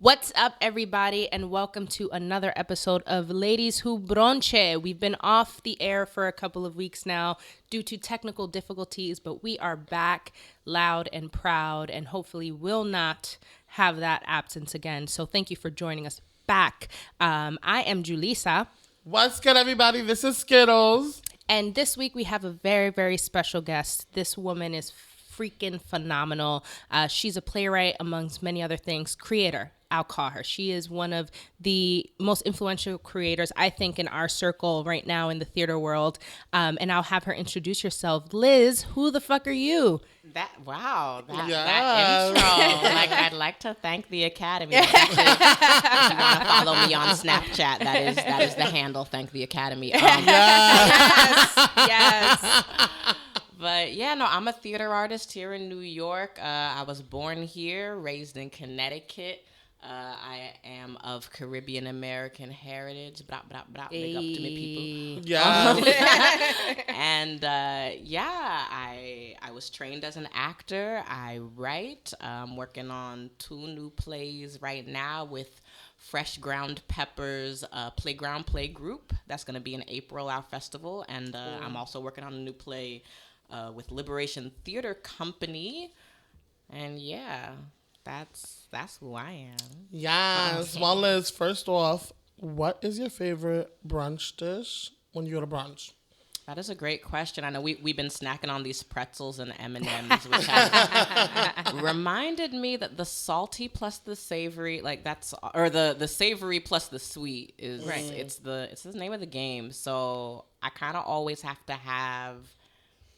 What's up, everybody, and welcome to another episode of Ladies Who Bronche. We've been off the air for a couple of weeks now due to technical difficulties, but we are back loud and proud and hopefully will not have that absence again. So thank you for joining us back. I am Julissa. What's good, everybody? This is Skittles. And this week we have a very, very special guest. This woman is freaking phenomenal. She's a playwright, amongst many other things, creator. I'll call her. She is one of the most influential creators, I think, in our circle right now in the theater world. And I'll have her introduce herself. Liz, who the fuck are you? That intro. I'd like to thank the Academy. If you want to follow me on Snapchat, that is the handle. Thank the Academy. Yes. But yeah, no, I'm a theater artist here in New York. I was born here, raised in Connecticut. I am of Caribbean American heritage. Blah, blah, blah. Big up to me, people. Yeah. And I was trained as an actor. I write. I'm working on 2 new plays right now with Fresh Ground Peppers Playground Play Group. That's going to be in April, our festival. And I'm also working on a new play with Liberation Theater Company. And yeah, that's who I am. Yes. Well, Liz, first off, what is your favorite brunch dish when you go to brunch? That is a great question. I know we've been snacking on these pretzels and M&Ms, which has reminded me that the salty plus the savory, the savory plus the sweet is right. It's the name of the game. So I kind of always have to have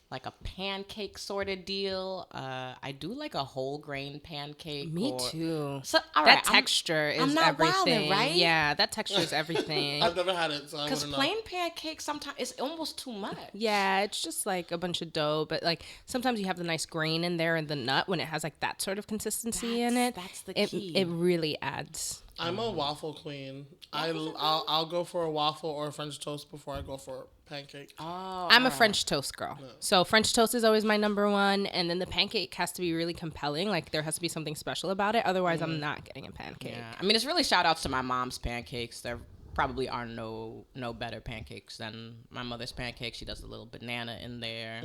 like a pancake sort of deal. I do like a whole grain pancake. Me too. So that texture is I'm not everything, wilding, right? Yeah, that texture is everything. I've never had it, so I because wouldn't plain pancakes sometimes it's almost too much. Yeah, it's just like a bunch of dough, but like sometimes you have the nice grain in there and the nut when it has like that sort of consistency in it. That's the key. It really adds. I'm a waffle queen. I'll go for a waffle or a French toast before I go for a pancake. Oh, I'm a French toast girl. Yeah. So French toast is always my number one. And then the pancake has to be really compelling. Like there has to be something special about it. Otherwise, I'm not getting a pancake. Yeah. I mean, it's really shout outs to my mom's pancakes. There probably are no better pancakes than my mother's pancakes. She does a little banana in there.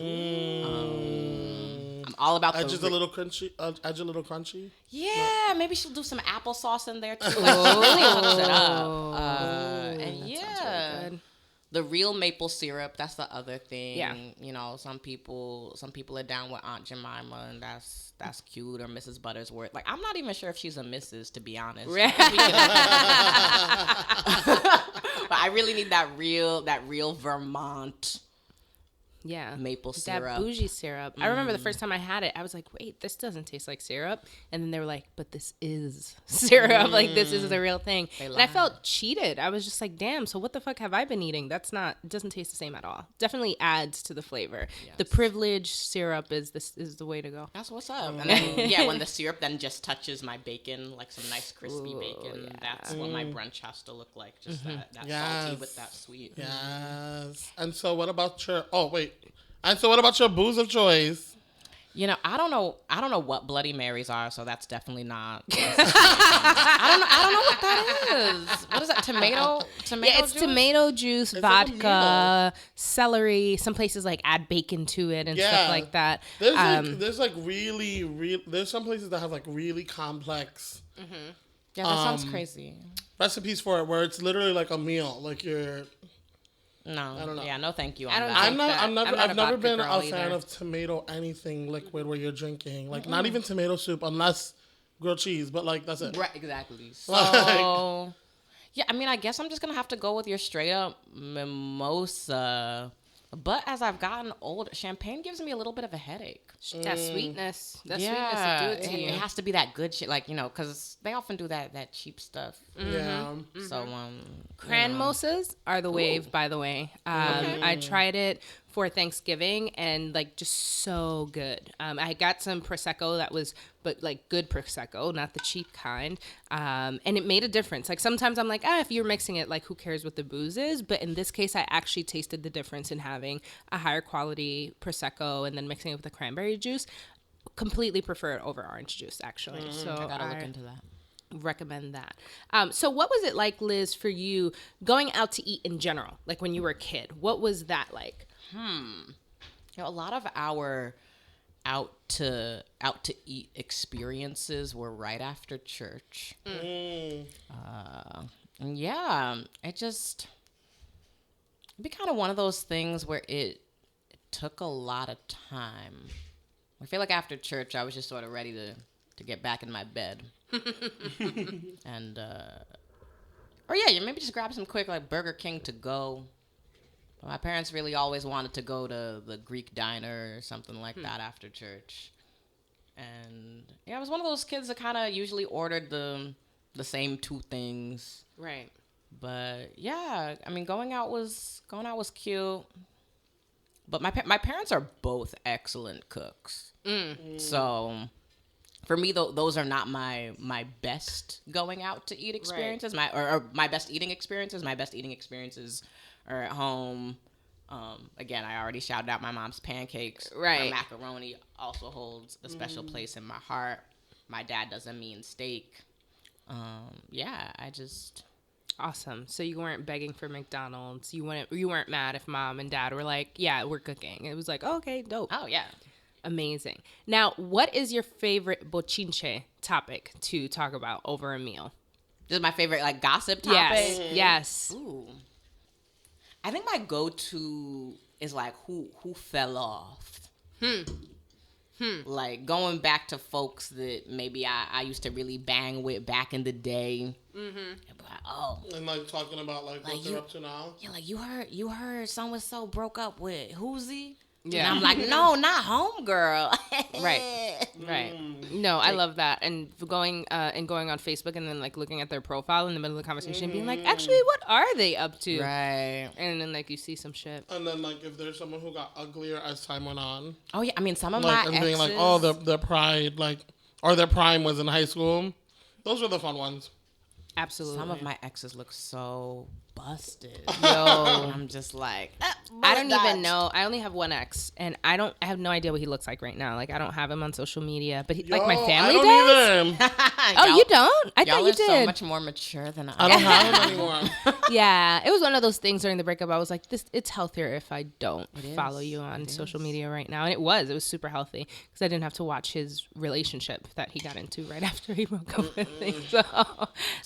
I'm all about edge a little crunchy. Edge a little crunchy. Yeah, maybe she'll do some applesauce in there too. Like, she really hooks it up. And yeah. Really the real maple syrup, that's the other thing. Yeah. You know, some people are down with Aunt Jemima, and that's cute, or Mrs. Buttersworth. Like, I'm not even sure if she's a Mrs., to be honest. But I really need that real Vermont maple syrup. That bougie syrup. I remember the first time I had it, I was like, wait, this doesn't taste like syrup. And then they were like, but this is syrup. Like, this is the real thing. And I felt cheated. I was just like, damn, so what the fuck have I been eating? It doesn't taste the same at all. Definitely adds to the flavor. Yes. The privileged syrup is the way to go. That's what's up. And then, when the syrup then just touches my bacon, like some nice crispy bacon, yeah. That's what my brunch has to look like. Just that salty with that sweet. Yes. And so what about your... Oh, wait. And so what about your booze of choice? You know, I don't know what Bloody Marys are, so that's definitely not. I don't know what that is. What is that? Tomato yeah, it's juice? Tomato juice, it's vodka, celery. Some places like add bacon to it and stuff like that. There's there's some places that have like really complex. Mm-hmm. Yeah, that sounds crazy. Recipes for it where it's literally like a meal, like you're. No, I don't know. Yeah, no, thank you. I've never been a fan of tomato anything liquid where you're drinking. Like not even tomato soup unless grilled cheese, but like that's it. Right, exactly. So yeah, I mean, I guess I'm just gonna have to go with your straight up mimosa. But as I've gotten older, champagne gives me a little bit of a headache. That sweetness. That sweetness will do it to you. It has to be that good shit, like, you know, because they often do that cheap stuff. Yeah. So, Cranmosas are the wave, by the way. I tried it for Thanksgiving and like just so good. I got some Prosecco that was, but like good Prosecco, not the cheap kind. And it made a difference. Like sometimes I'm like, if you're mixing it, like who cares what the booze is? But in this case, I actually tasted the difference in having a higher quality Prosecco and then mixing it with the cranberry juice. Completely prefer it over orange juice, actually. So I gotta look into that. recommend that. So what was it like, Liz, for you going out to eat in general? Like when you were a kid, what was that like? A lot of our out to eat experiences were right after church. And yeah, it'd be kind of one of those things where it took a lot of time. I feel like after church, I was just sort of ready to get back in my bed. And, or yeah, you maybe just grab some quick, like, Burger King to go. But my parents really always wanted to go to the Greek diner or something like that after church. And, yeah, I was one of those kids that kind of usually ordered the same two things. Right. But, yeah, I mean, going out was cute. But my parents are both excellent cooks. So for me, those are not my best going out to eat experiences. Right. Or my best eating experiences. My best eating experiences are at home. Again, I already shouted out my mom's pancakes. Right. Her macaroni also holds a special place in my heart. My dad does a mean steak. Yeah, I just... Awesome. So you weren't begging for McDonald's. You weren't mad if mom and dad were like, yeah, we're cooking. It was like, oh, okay, dope. Oh, yeah. Amazing. Now, what is your favorite bochinche topic to talk about over a meal? This is my favorite, like, gossip topic. Yes. Ooh. I think my go-to is, like, who fell off. Like, going back to folks that maybe I used to really bang with back in the day. Like, oh. And, like, talking about, like what they're up to now. Yeah, like, you heard so-and-so broke up with Who'sy? Yeah. And I'm like, no, not homegirl. Right. No, I love that. And going on Facebook and then like looking at their profile in the middle of the conversation and being like, actually, what are they up to? Right. And then like you see some shit. And then like if there's someone who got uglier as time went on. Oh yeah, I mean some of like, my and exes. being like, oh, their pride, like, or their prime was in high school. Those were the fun ones. Absolutely. Some of my exes look so busted. Yo, I'm just like, I don't even know. I only have one ex, and I have no idea what he looks like right now. Like I don't have him on social media, but like my family does. Either. Oh, you don't? I thought you did. So much more mature than I don't have him anymore. Yeah, it was one of those things during the breakup. I was like, it's healthier if I don't follow you on social media right now, and it was super healthy because I didn't have to watch his relationship that he got into right after he broke up with me. So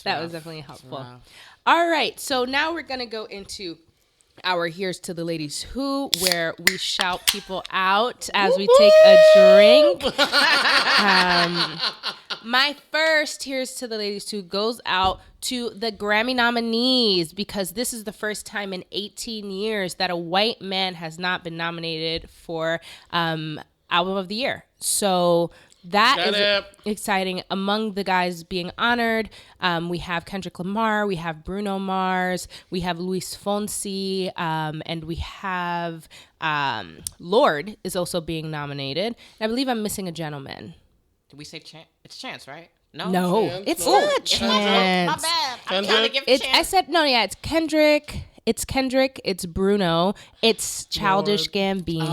that was definitely helpful. All right, so now we're gonna go into our Here's to the Ladies Who, where we shout people out as we take a drink. My first Here's to the Ladies Who goes out to the Grammy nominees because this is the first time in 18 years that a white man has not been nominated for Album of the Year. So that is exciting. Among the guys being honored, we have Kendrick Lamar, we have Bruno Mars, we have Luis Fonsi, and we have Lorde is also being nominated. And I believe I'm missing a gentleman. Did we say Chance? It's Chance, right? No, it's not Chance. My bad. I'm trying to give Chance. I said no. Yeah, it's Kendrick. It's Bruno. It's Childish Gambino.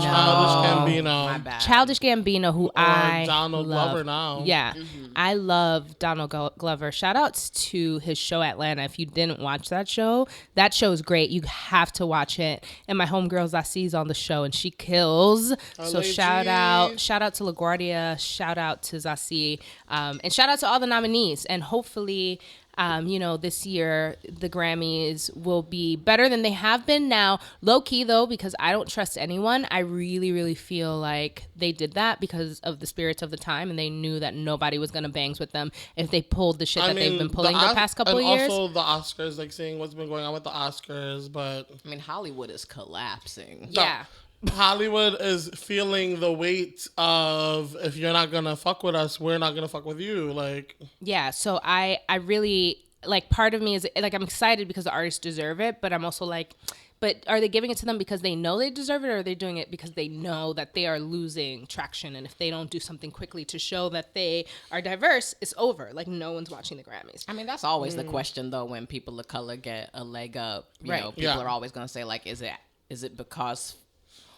My bad. Childish Gambino, who I Donald love. Glover now. Yeah, I love Donald Glover. Shout outs to his show Atlanta. If you didn't watch that show is great. You have to watch it. And my homegirl Zaci's on the show, and she kills. So shout out to LaGuardia. Shout out to Zaci. And shout out to all the nominees. And hopefully, this year the Grammys will be better than they have been now. Low key though, because I don't trust anyone. I really, really feel like they did that because of the spirits of the time, and they knew that nobody was gonna bangs with them if they pulled the shit they've been pulling the past couple of years. And also the Oscars, like seeing what's been going on with the Oscars, but I mean Hollywood is collapsing. Yeah. Hollywood is feeling the weight of if you're not gonna fuck with us, we're not gonna fuck with you. Like, yeah, so I really like, part of me is like, I'm excited because the artists deserve it, but I'm also like, but are they giving it to them because they know they deserve it, or are they doing it because they know that they are losing traction, and if they don't do something quickly to show that they are diverse, it's over. Like, no one's watching the Grammys. I mean, that's always the question though. When people of color get a leg up, you know, people are always gonna say like, is it because,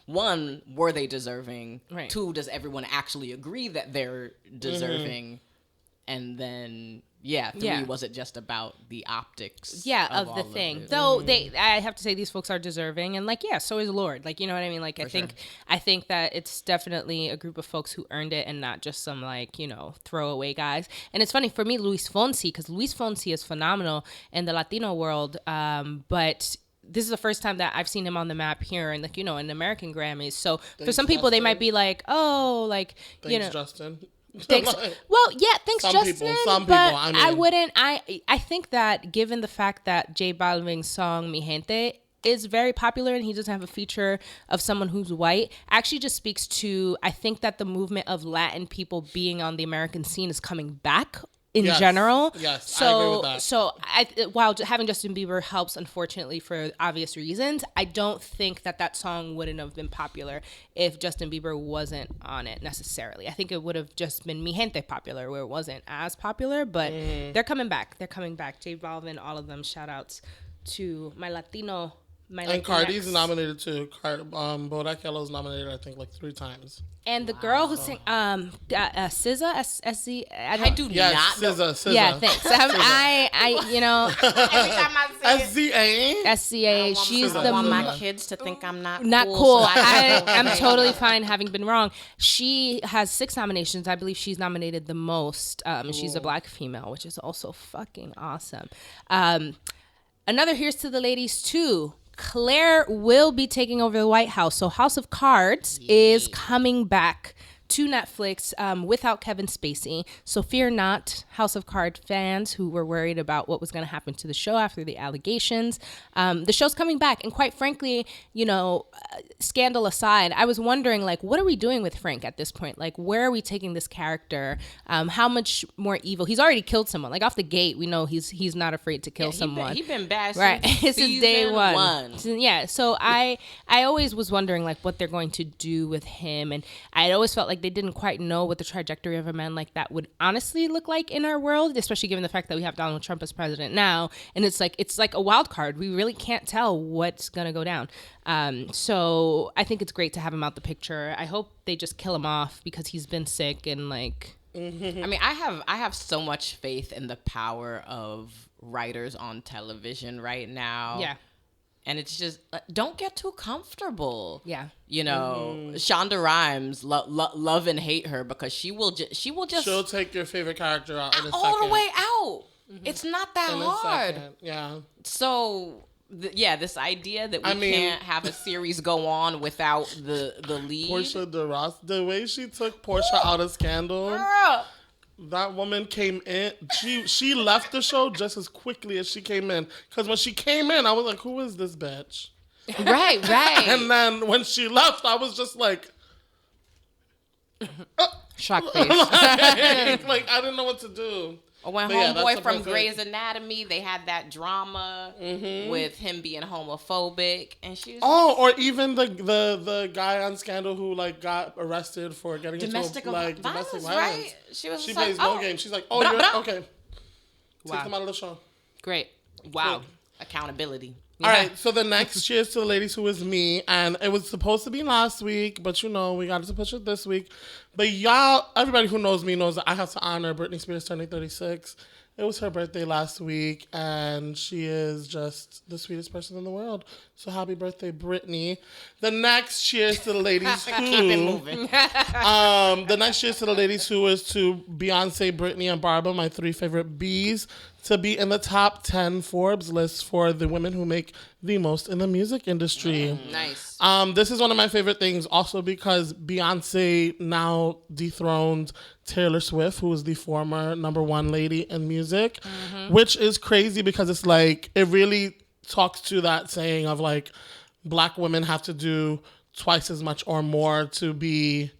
one, were they deserving? Right. Two, does everyone actually agree that they're deserving? And then 3 wasn't just about the optics. Of the thing. Though I have to say these folks are deserving, and like, so is Lorde. Like, you know what I mean? Like, I think that it's definitely a group of folks who earned it, and not just some like, throwaway guys. And it's funny for me, Luis Fonsi, because Luis Fonsi is phenomenal in the Latino world, but this is the first time that I've seen him on the map here, and like, in American Grammys. So for some people, they might be like, oh, like, Thanks, Justin. Thanks. Thanks, some Justin. Some but people. I mean, I wouldn't. I think that given the fact that J Balvin's song "Mi Gente" is very popular and he doesn't have a feature of someone who's white, actually just speaks to, I think that the movement of Latin people being on the American scene is coming back in general. Yes, I agree with that. So while having Justin Bieber helps, unfortunately, for obvious reasons, I don't think that song wouldn't have been popular if Justin Bieber wasn't on it necessarily. I think it would have just been Mi Gente popular, where it wasn't as popular, but they're coming back. They're coming back. J Balvin, all of them. Shout outs to my Latino. And Cardi's nominated too. Bodak Yellow's nominated, I think, like 3 times. And the girl who sang SZA, S-Z, I do not know. SZA. Yeah, thanks. Every time I say SZA, she's I the want my kids to think I'm not cool. So I'm totally fine having been wrong. She has 6 nominations. I believe she's nominated the most. She's a black female, which is also fucking awesome. Another Here's to the Ladies too. Claire will be taking over the White House. So House of Cards is coming back to Netflix without Kevin Spacey. So fear not, House of Cards fans who were worried about what was going to happen to the show after the allegations. The show's coming back. And quite frankly, scandal aside, I was wondering, like, what are we doing with Frank at this point? Like, where are we taking this character? How much more evil? He's already killed someone. Like, off the gate, we know he's not afraid to kill someone. He's been bad since day one. Yeah, so I always was wondering, like, what they're going to do with him. And I always felt like they didn't quite know what the trajectory of a man like that would honestly look like in our world, especially given the fact that we have Donald Trump as president now. And it's like a wild card. We really can't tell what's going to go down. So I think it's great to have him out the picture. I hope they just kill him off because he's been sick and like... I mean, I have so much faith in the power of writers on television right now. Yeah. And it's just, don't get too comfortable. Yeah. Shonda Rhimes, love and hate her because she will just... She'll take your favorite character out in a all second. the way out. It's not that hard. Yeah. So... this idea that we can't have a series go on without the lead. Portia de Ross, the way she took Portia out of Scandal, girl. That woman came in. She left the show just as quickly as she came in. Because when she came in, I was like, "Who is this bitch?" Right. And then when she left, I was just like, shock face. like I didn't know what to do. Or when homeboy from Grey's Anatomy, they had that drama with him being homophobic, and she was or even the guy on Scandal who like got arrested for getting domestic violence. Right? She plays no game. She's like, "Oh, you're okay." Wow. Take them out of the show. Great. Wow. Cool. Accountability. Yeah. All right, so the next Cheers to the Ladies who is me, and it was supposed to be last week, but we got to push it this week. But y'all, everybody who knows me knows that I have to honor Britney Spears turning 36. It was her birthday last week, and she is just the sweetest person in the world. So happy birthday, Britney. The next Cheers to the Ladies who... Keep it moving. The next Cheers to the Ladies who is to Beyonce, Britney, and Barbara, my 3 favorite Bs, to be in the top 10 Forbes list for the women who make the most in the music industry. Nice. This is one of my favorite things also because Beyonce now dethroned Taylor Swift, who is the former #1 lady in music, which is crazy because it's like, it really talks to that saying of like, black women have to do twice as much or more to be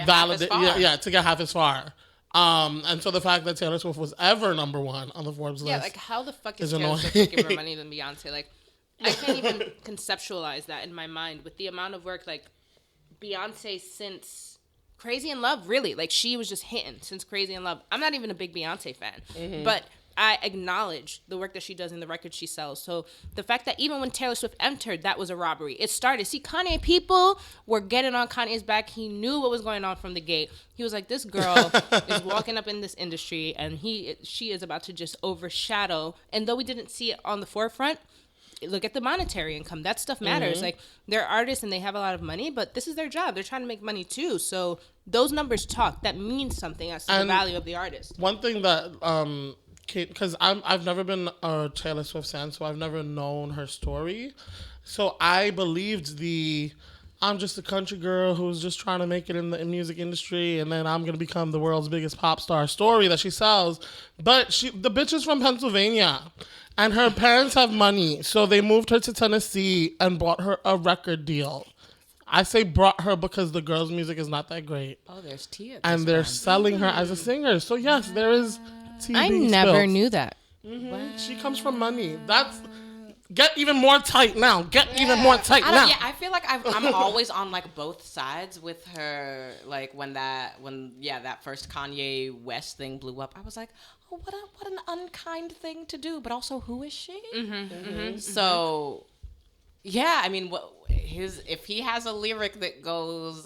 validated. Yeah, to get half as far. And so the fact that Taylor Swift was ever #1 on the Forbes list. Yeah, like how the fuck is Taylor Swift making more money than Beyonce? Like, I can't even conceptualize that in my mind with the amount of work, like, Beyonce since Crazy in Love, really. Like, she was just hitting since Crazy in Love. I'm not even a big Beyonce fan, but I acknowledge the work that she does and the records she sells. So the fact that even when Taylor Swift entered, that was a robbery. It started. See, Kanye, people were getting on Kanye's back. He knew what was going on from the gate. He was like, this girl is walking up in this industry, and she is about to just overshadow. And though we didn't see it on the forefront, look at the monetary income. That stuff matters. Like, they're artists and they have a lot of money, but this is their job. They're trying to make money too. So those numbers talk. That means something as to the value of the artist. One thing that because I've never been a Taylor Swift fan, so I've never known her story. So I believed I'm just a country girl who's just trying to make it in the music industry, and then I'm going to become the world's biggest pop star story that she sells. But the bitch is from Pennsylvania, and her parents have money, so they moved her to Tennessee and bought her a record deal. I say brought her because the girl's music is not that great. Oh, there's tea. And they're selling her as a singer. So yes, there is tea. I never knew that. Mm-hmm. She comes from money. Get even more tight now. Get even more tight now. Yeah, I feel like I'm always on like both sides with her. Like when that first Kanye West thing blew up, I was like, oh, what an unkind thing to do. But also, who is she? So, yeah, I mean, if he has a lyric that goes,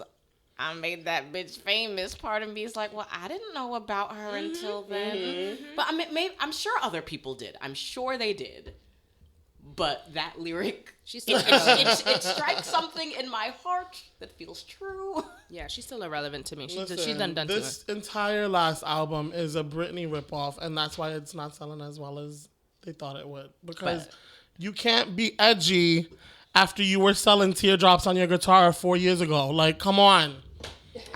I made that bitch famous, part of me is like, well, I didn't know about her until then. But I mean, I'm sure other people did. I'm sure they did. But that lyric, it strikes something in my heart that feels true. Yeah, she's still irrelevant to me. She's done this entire last album is a Britney ripoff, and that's why it's not selling as well as they thought it would. Because you can't be edgy after you were selling teardrops on your guitar 4 years ago. Like, come on.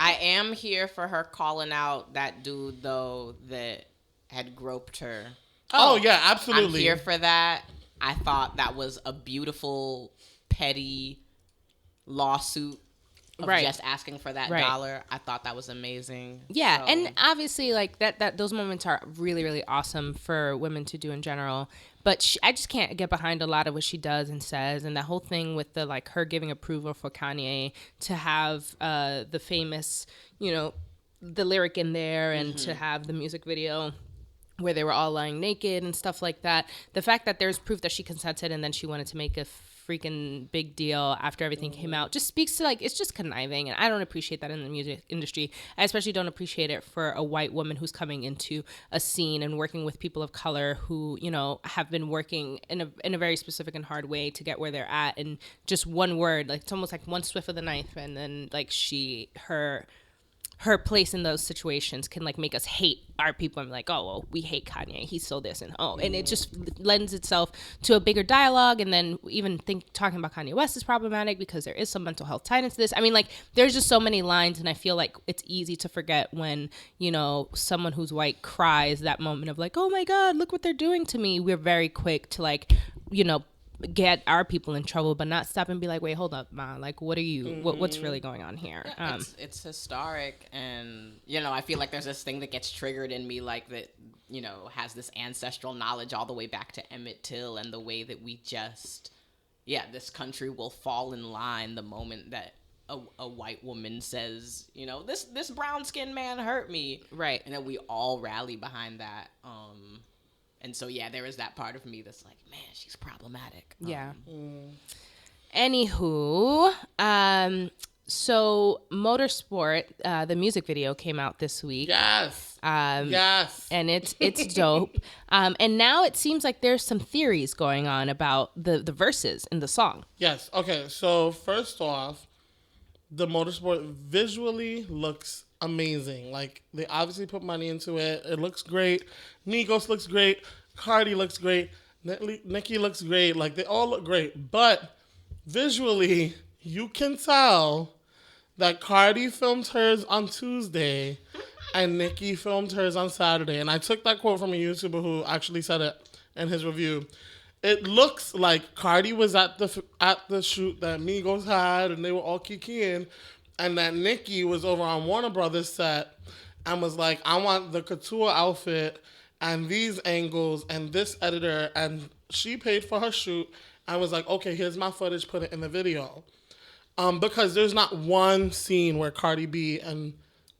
I am here for her calling out that dude, though, that had groped her. Oh yeah, absolutely. I'm here for that. I thought that was a beautiful, petty lawsuit of just asking for that dollar. I thought that was amazing. Yeah, and obviously, like, that those moments are really, really awesome for women to do in general. But I just can't get behind a lot of what she does and says, and that whole thing with the her giving approval for Kanye to have the famous, the lyric in there, and to have the music video where they were all lying naked and stuff like that. The fact that there's proof that she consented and then she wanted to make a freaking big deal after everything came out just speaks to, it's just conniving. And I don't appreciate that in the music industry. I especially don't appreciate it for a white woman who's coming into a scene and working with people of color who, have been working in a very specific and hard way to get where they're at. And just one word, it's almost like one swift of the knife. And then her place in those situations can make us hate our people and be like, oh, well, we hate Kanye. He's so this and and it just lends itself to a bigger dialogue. And then even talking about Kanye West is problematic because there is some mental health tied into this. I mean, there's just so many lines, and I feel like it's easy to forget when, someone who's white cries that moment of oh my God, look what they're doing to me. We're very quick to get our people in trouble, but not stop and be like, wait, hold up, ma. What are you, what's really going on here? Yeah, it's historic. And, I feel like there's this thing that gets triggered in me, that, has this ancestral knowledge all the way back to Emmett Till, and the way that we just, this country will fall in line the moment that a white woman says, this brown skinned man hurt me. Right. And then we all rally behind that. And so, there is that part of me that's like, man, she's problematic. Yeah. Anywho, so Motorsport, the music video came out this week. Yes. Yes. And it's dope. And now it seems like there's some theories going on about the verses in the song. Yes. Okay. So first off, the Motorsport visually looks amazing. They obviously put money into it. It looks great. Migos looks great. Cardi looks great. Nicki looks great. They all look great. But visually, you can tell that Cardi filmed hers on Tuesday and Nicki filmed hers on Saturday. And I took that quote from a YouTuber who actually said it in his review. It looks like Cardi was at the shoot that Migos had, and they were all kikiing, and that Nicki was over on Warner Brothers set and was like, I want the couture outfit and these angles and this editor. And she paid for her shoot and was like, okay, here's my footage, put it in the video. Because there's not one scene where Cardi B and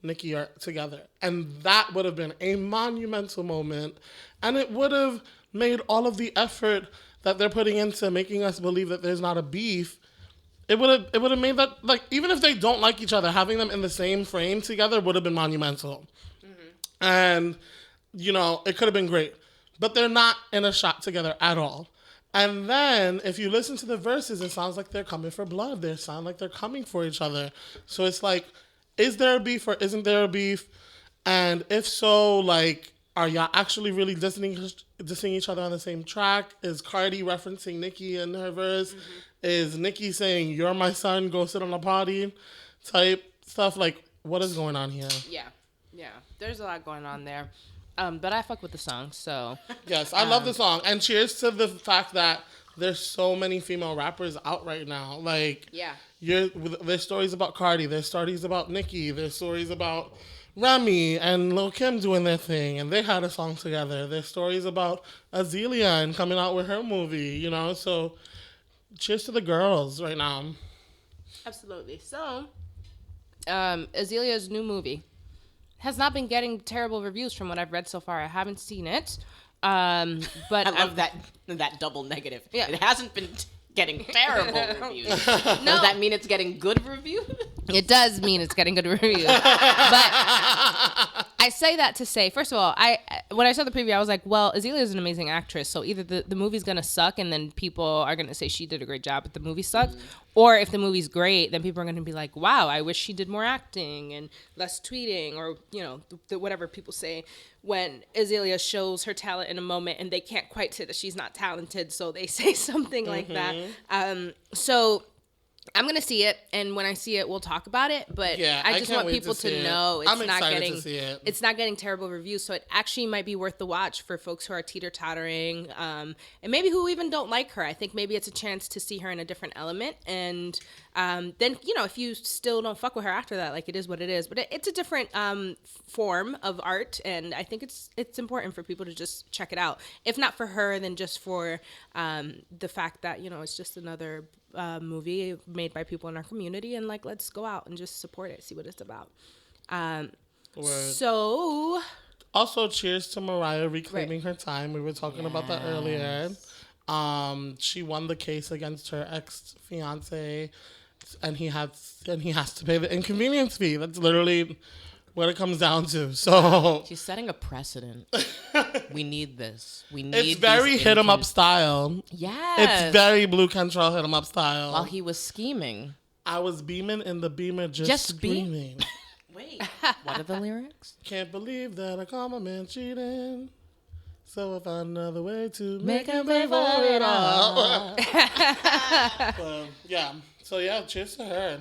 Nicki are together. And that would have been a monumental moment. And it would have made all of the effort that they're putting into making us believe that there's not a beef. It would have made that, like, even if they don't like each other, having them in the same frame together would have been monumental. Mm-hmm. And, you know, it could have been great. But they're not in a shot together at all. And then, if you listen to the verses, it sounds like they're coming for blood. They sound like they're coming for each other. So it's like, is there a beef or isn't there a beef? And if so, like, are y'all actually really dissing each other on the same track? Is Cardi referencing Nicki in her verse? Mm-hmm. Is Nicki saying, "You're my son, go sit on a potty," type stuff? Like, what is going on here? Yeah. There's a lot going on there. But I fuck with the song, so. Yes, I love the song. And cheers to the fact that there's so many female rappers out right now. Like, there's stories about Cardi, there's stories about Nicki, there's stories about Remy and Lil Kim doing their thing, and they had a song together. There's stories about Azealia and coming out with her movie, you know? So, cheers to the girls right now. Absolutely. So, Azalea's new movie has not been getting terrible reviews from what I've read so far. I haven't seen it. But I love that double negative. Yeah. It hasn't been getting terrible reviews. No. Does that mean it's getting good reviews? It does mean it's getting good reviews. But I say that to say, first of all, when I saw the preview, I was like, well, Azealia is an amazing actress, so either the movie's going to suck and then people are going to say she did a great job, but the movie sucked, or if the movie's great, then people are going to be like, wow, I wish she did more acting and less tweeting, or, you know, whatever people say when Azealia shows her talent in a moment and they can't quite say that she's not talented, so they say something like that. So I'm going to see it, and when I see it, we'll talk about it, but I just want people to know it's not getting terrible reviews, so it actually might be worth the watch for folks who are teeter-tottering, and maybe who even don't like her. I think maybe it's a chance to see her in a different element, and then, you know, if you still don't fuck with her after that, like, it is what it is, but it's a different form of art, and I think it's important for people to just check it out. If not for her, then just for the fact that, you know, it's just another movie made by people in our community, and like, let's go out and just support it, see what it's about. So also, cheers to Mariah reclaiming her time. We were talking about that earlier. She won the case against her ex-fiance, and he has to pay the inconvenience fee. That's literally what it comes down to. So she's setting a precedent. We need this. It's very hit 'em up style. Yes. It's very Blue Cantrell hit 'em up style. While he was scheming. I was beaming in the beamer just screaming. Wait, what are the lyrics? Can't believe that I call my man cheating. So I found another way to make him pay for it all. So cheers to her.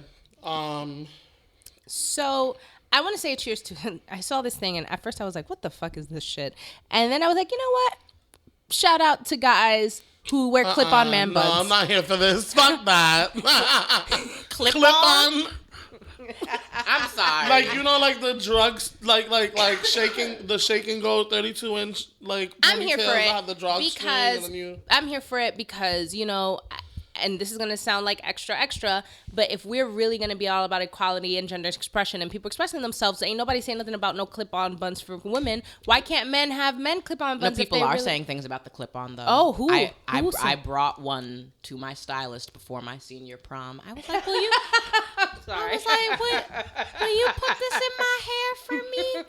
So I want to say cheers to, I saw this thing and at first I was like, what the fuck is this shit? And then I was like, you know what? Shout out to guys who wear clip-on man buns. No, I'm not here for this. Fuck that. Clip-on? I'm sorry. Like, you know, like the drugs, like shaking, the shake and go 32-inch, like, I'm here for it have the drugs I'm here for it because, you know, and this is going to sound like extra, but if we're really going to be all about equality and gender expression and people expressing themselves, ain't nobody saying nothing about no clip-on buns for women. Why can't men have men clip-on buns? No, people are saying things about the clip-on, though. Oh, who? I brought one to my stylist before my senior prom. I was like, will you? Sorry. I was like, will you put this in my hair for me?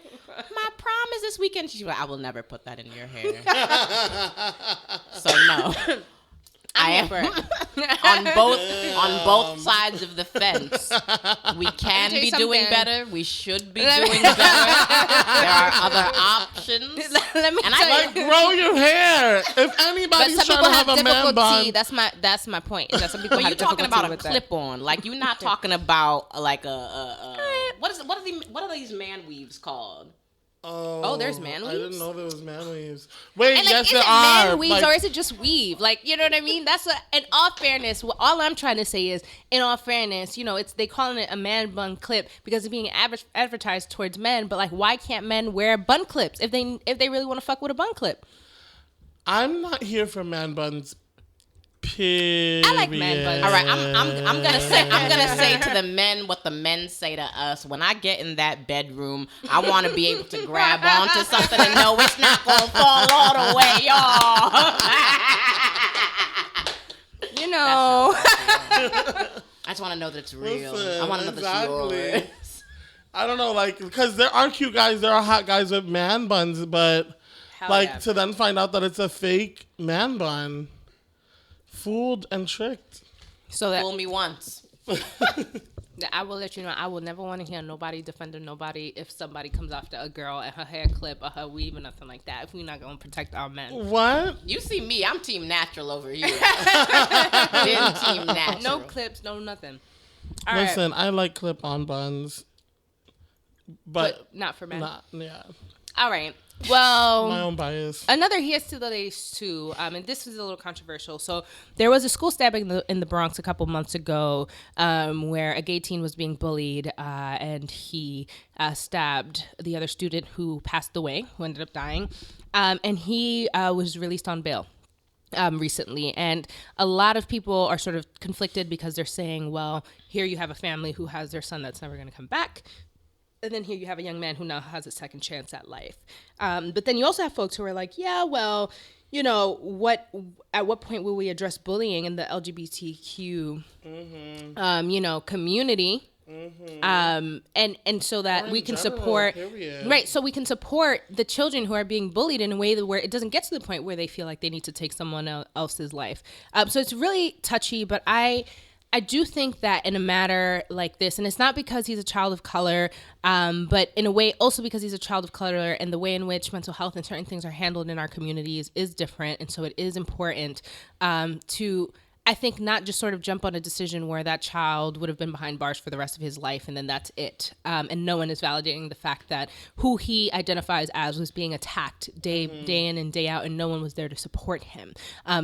My prom is this weekend. She's like, I will never put that in your hair. So no. I am on both sides of the fence. We can be doing better. We should be doing better. There are other options. Let me tell you. Grow your hair. If anybody's trying to have a man bun, that's my point. Is that some people you're talking about a clip-on. Like, you're not talking about like what are these man weaves called? Oh, there's man weaves? I didn't know there was man weaves. Wait, and, like, yes, there is it are. Man weaves, or is it just weave? Like, you know what I mean? In all fairness, all I'm trying to say is, in all fairness, you know, they calling it a man bun clip because it's being advertised towards men. But like, why can't men wear bun clips if they really want to fuck with a bun clip? I'm not here for man buns. Period. I like man buns. All right, I'm gonna say to the men what the men say to us. When I get in that bedroom, I want to be able to grab onto something and know it's not gonna fall all the way, y'all. You know. I just want to know that it's real. Listen, I want to know that it's yours. I don't know, like, because there are cute guys, there are hot guys with man buns, but Hell like yeah. to then find out that it's a fake man bun, fooled and tricked. So that Fool me once. I will let you know, I will never want to hear nobody defending nobody if somebody comes after a girl and her hair clip or her weave or nothing like that. If we're not going to protect our men. What? You see me, I'm team natural over here. Been team natural. No clips, no nothing. All right. Listen, I like clip-on buns, but not for men. yeah. All right. Well, My own bias. another here's to the days too, and this was a little controversial. So there was a school stabbing in the Bronx a couple months ago, where a gay teen was being bullied, and he stabbed the other student who passed away, who ended up dying, and he was released on bail. Recently, and a lot of people are sort of conflicted because they're saying, well, here you have a family who has their son that's never going to come back. And then here you have a young man who now has a second chance at life. But then you also have folks who are like, yeah, well, you know, at what point will we address bullying in the LGBTQ, you know, community? And so that we can support, right? So we can support the children who are being bullied in a way that where it doesn't get to the point where they feel like they need to take someone else's life. So it's really touchy, but I do think that in a matter like this, and it's not because he's a child of color, but in a way also because he's a child of color, and the way in which mental health and certain things are handled in our communities is different. And so it is important to, I think, not just sort of jump on a decision where that child would have been behind bars for the rest of his life and then that's it. And no one is validating the fact that who he identifies as was being attacked day in and day out, and no one was there to support him.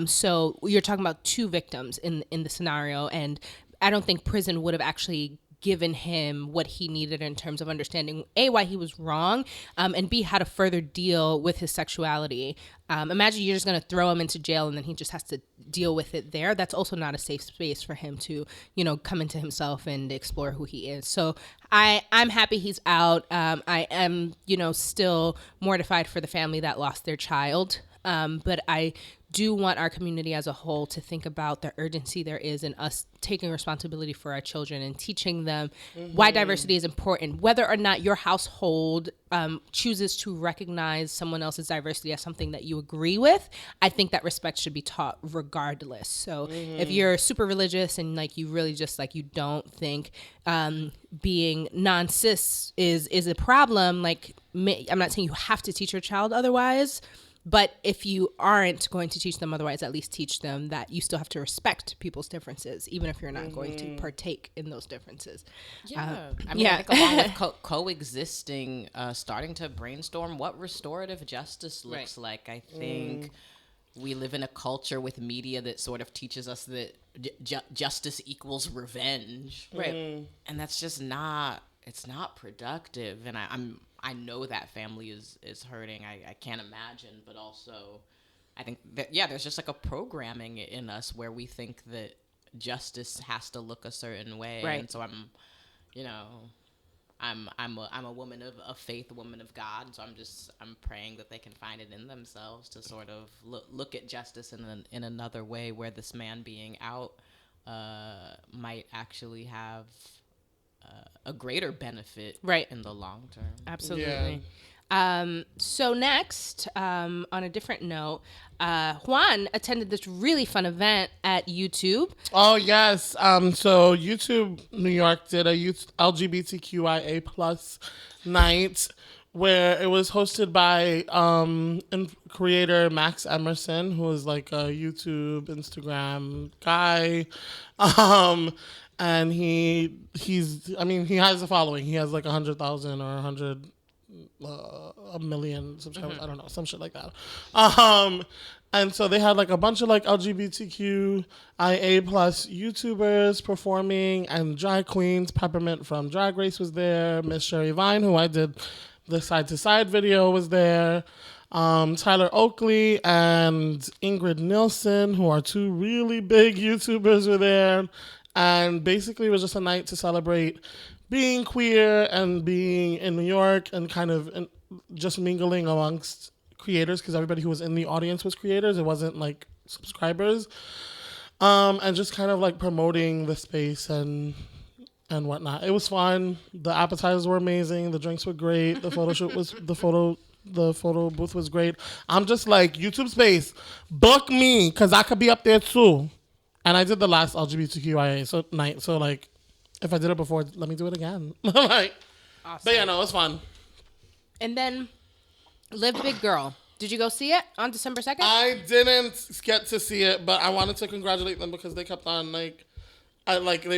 So you're talking about two victims in the scenario, and I don't think prison would have actually given him what he needed in terms of understanding A, why he was wrong, and B, how to further deal with his sexuality. Imagine you're just going to throw him into jail and then he just has to deal with it there. That's also not a safe space for him to, you know, come into himself and explore who he is. So I'm happy he's out. I am, you know, still mortified for the family that lost their child. But I do want our community as a whole to think about the urgency there is in us taking responsibility for our children and teaching them why diversity is important. Whether or not your household chooses to recognize someone else's diversity as something that you agree with, I think that respect should be taught regardless. So if you're super religious and like you really just like you don't think being non-cis is a problem, like I'm not saying you have to teach your child otherwise. But if you aren't going to teach them otherwise, at least teach them that you still have to respect people's differences, even if you're not going to partake in those differences. Yeah. I mean, I think along with coexisting, starting to brainstorm what restorative justice looks like. I think we live in a culture with media that sort of teaches us that justice equals revenge. Right. And that's just not, it's not productive. And I know that family is hurting. I can't imagine, but also I think that, there's just like a programming in us where we think that justice has to look a certain way. Right. And so I'm a woman of faith, a woman of God. And so I'm praying that they can find it in themselves to sort of look at justice in another way, where this man being out might actually have a greater benefit in the long term. Absolutely. So next, on a different note, Juan attended this really fun event at YouTube. Oh, yes. So YouTube New York did a LGBTQIA plus night where it was hosted by creator Max Emerson, who is like a YouTube, Instagram guy. And he has a following. He has like 100,000 or 1 million subscribers. I don't know, some shit like that. And so they had like a bunch of like LGBTQIA plus YouTubers performing, and drag queens. Peppermint from Drag Race was there. Miss Sherry Vine, who I did the side to side video, was there. Tyler Oakley and Ingrid Nilsson, who are two really big YouTubers, were there. And basically it was just a night to celebrate being queer and being in New York and kind of just mingling amongst creators, because everybody who was in the audience was creators. It wasn't like subscribers. And just kind of like promoting the space and whatnot. It was fun. The appetizers were amazing. The drinks were great. The photo shoot was the photo booth was great. I'm just like, YouTube space, book me, because I could be up there too. And I did the last LGBTQIA night. So like, if I did it before, let me do it again. Like, awesome. But yeah, no, it was fun. And then Live Big Girl. Did you go see it on December 2nd? I didn't get to see it, but I wanted to congratulate them because they kept on they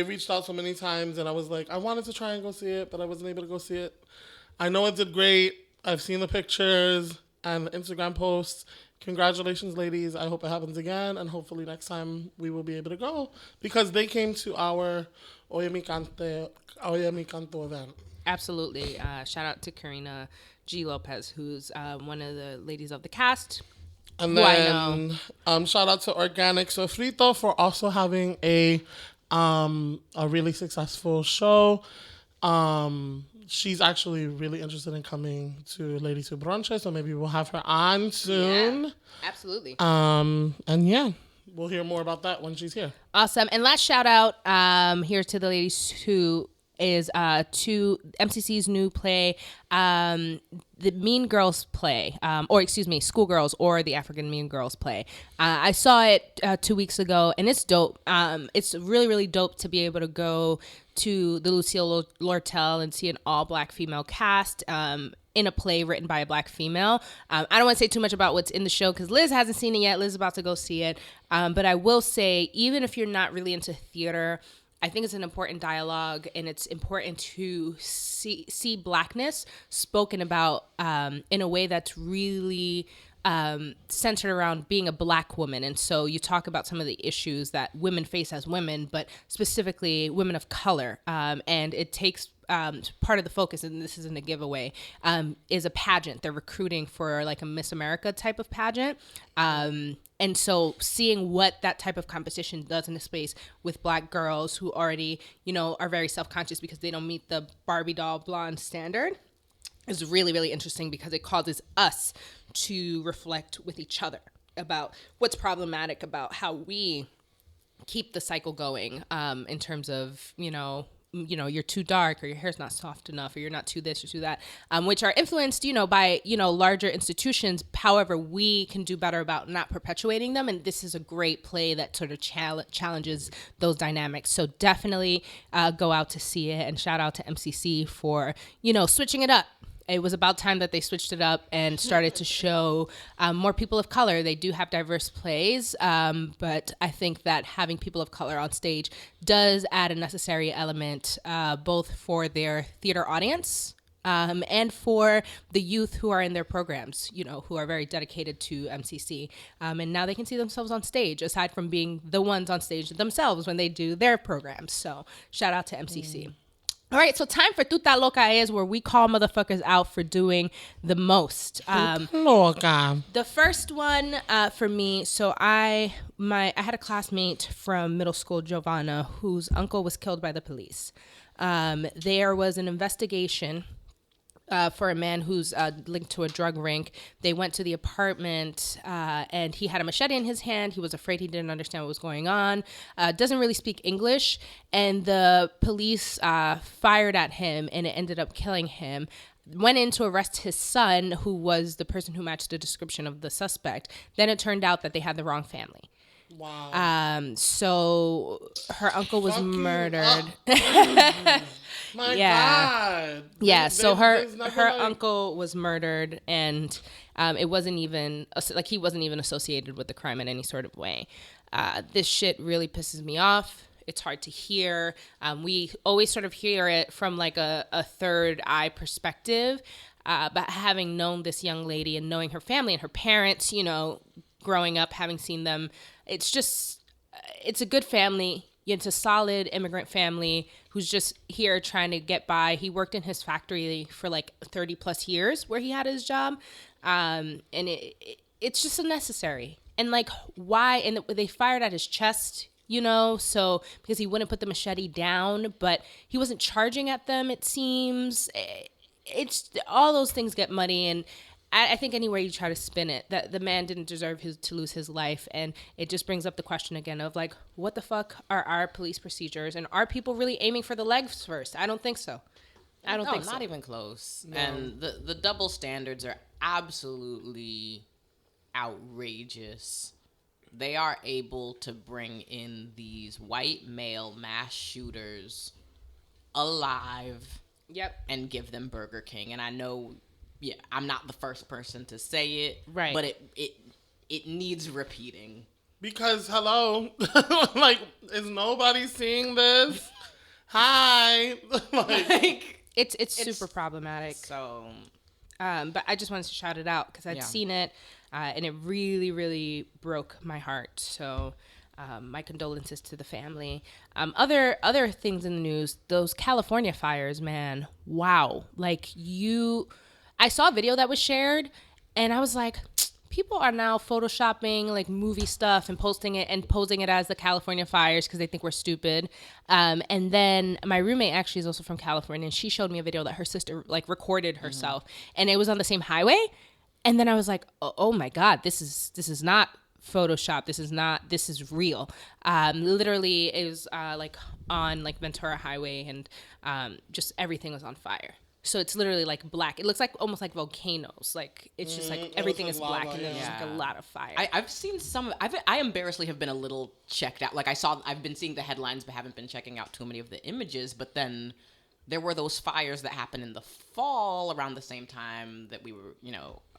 reached out so many times, and I was like, I wanted to try and go see it, but I wasn't able to go see it. I know it did great. I've seen the pictures and the Instagram posts. Congratulations, ladies. I hope it happens again, and hopefully next time we will be able to go, because they came to our Oye Mi Canto event. Absolutely. Shout out to Karina G. Lopez, who's one of the ladies of the cast. And then shout out to Organic Sofrito for also having a really successful show. She's actually really interested in coming to Lady to Brunch, so maybe we'll have her on soon. Yeah, absolutely. And yeah, we'll hear more about that when she's here. Awesome. And last shout out here to the ladies who is to MCC's new play, the Mean Girls play, Schoolgirls, or the African Mean Girls play. I saw it 2 weeks ago, and it's dope. It's really, really dope to be able to go to the Lucille Lortel and see an all-black female cast in a play written by a black female. I don't want to say too much about what's in the show because Liz hasn't seen it yet. Liz is about to go see it. But I will say, even if you're not really into theater, I think it's an important dialogue, and it's important to see blackness spoken about in a way that's really centered around being a black woman. And so you talk about some of the issues that women face as women, but specifically women of color. And it takes part of the focus, and this isn't a giveaway, is a pageant. They're recruiting for like a Miss America type of pageant. And so seeing what that type of competition does in a space with black girls who already, are very self-conscious because they don't meet the Barbie doll blonde standard is really, really interesting, because it causes us to reflect with each other about what's problematic about how we keep the cycle going, in terms of, you're too dark, or your hair's not soft enough, or you're not too this or too that, which are influenced, by, larger institutions. However, we can do better about not perpetuating them. And this is a great play that sort of challenges those dynamics. So definitely go out to see it, and shout out to MCC for, switching it up. It was about time that they switched it up and started to show more people of color. They do have diverse plays, but I think that having people of color on stage does add a necessary element, both for their theater audience and for the youth who are in their programs, who are very dedicated to MCC. And now they can see themselves on stage, aside from being the ones on stage themselves when they do their programs. So shout out to MCC. All right, so time for Tuta Loca is where we call motherfuckers out for doing the most. Loca. The first one for me, so I had a classmate from middle school, Giovanna, whose uncle was killed by the police. There was an investigation for a man who's linked to a drug ring. They went to the apartment and he had a machete in his hand. He was afraid, he didn't understand what was going on. Doesn't really speak English. And the police fired at him, and it ended up killing him. Went in to arrest his son, who was the person who matched the description of the suspect. Then it turned out that they had the wrong family. Wow. So her uncle was murdered. My God. Yeah. So her uncle was murdered, and it wasn't even he wasn't even associated with the crime in any sort of way. This shit really pisses me off. It's hard to hear. We always sort of hear it from like a third eye perspective. But having known this young lady and knowing her family and her parents, growing up, having seen them, it's a good family. It's a solid immigrant family who's just here trying to get by. He worked in his factory for like 30 plus years where he had his job. And it's just unnecessary. And like, why? And they fired at his chest, you know, so because he wouldn't put the machete down, but he wasn't charging at them, it seems. It's all those things get muddy. And I think anywhere you try to spin it, that the man didn't deserve to lose his life. And it just brings up the question again of like, what the fuck are our police procedures? And are people really aiming for the legs first? I don't think so. I don't think so. Not even close. No. And the double standards are absolutely outrageous. They are able to bring in these white male mass shooters alive. Yep. And give them Burger King. And I know, I'm not the first person to say it. Right. But it needs repeating. Because, hello, like, is nobody seeing this? Hi. like, it's super problematic. So, but I just wanted to shout it out because I'd seen it, and it really, really broke my heart. So, my condolences to the family. Other things in the news, those California fires, man, wow. Like I saw a video that was shared, and I was like, people are now photoshopping like movie stuff and posting it and posing it as the California fires because they think we're stupid. And then my roommate actually is also from California, and she showed me a video that her sister like recorded herself, and it was on the same highway. And then I was like, oh my God, this is not Photoshop. This is real. Literally it was like on like Ventura Highway, and just everything was on fire. So it's literally like black. It looks like almost like volcanoes. Like it's just like everything is black, and there's just like a lot of fire. I've seen some. I embarrassingly have been a little checked out. Like I've been seeing the headlines, but haven't been checking out too many of the images. But then there were those fires that happened in the fall around the same time that we were,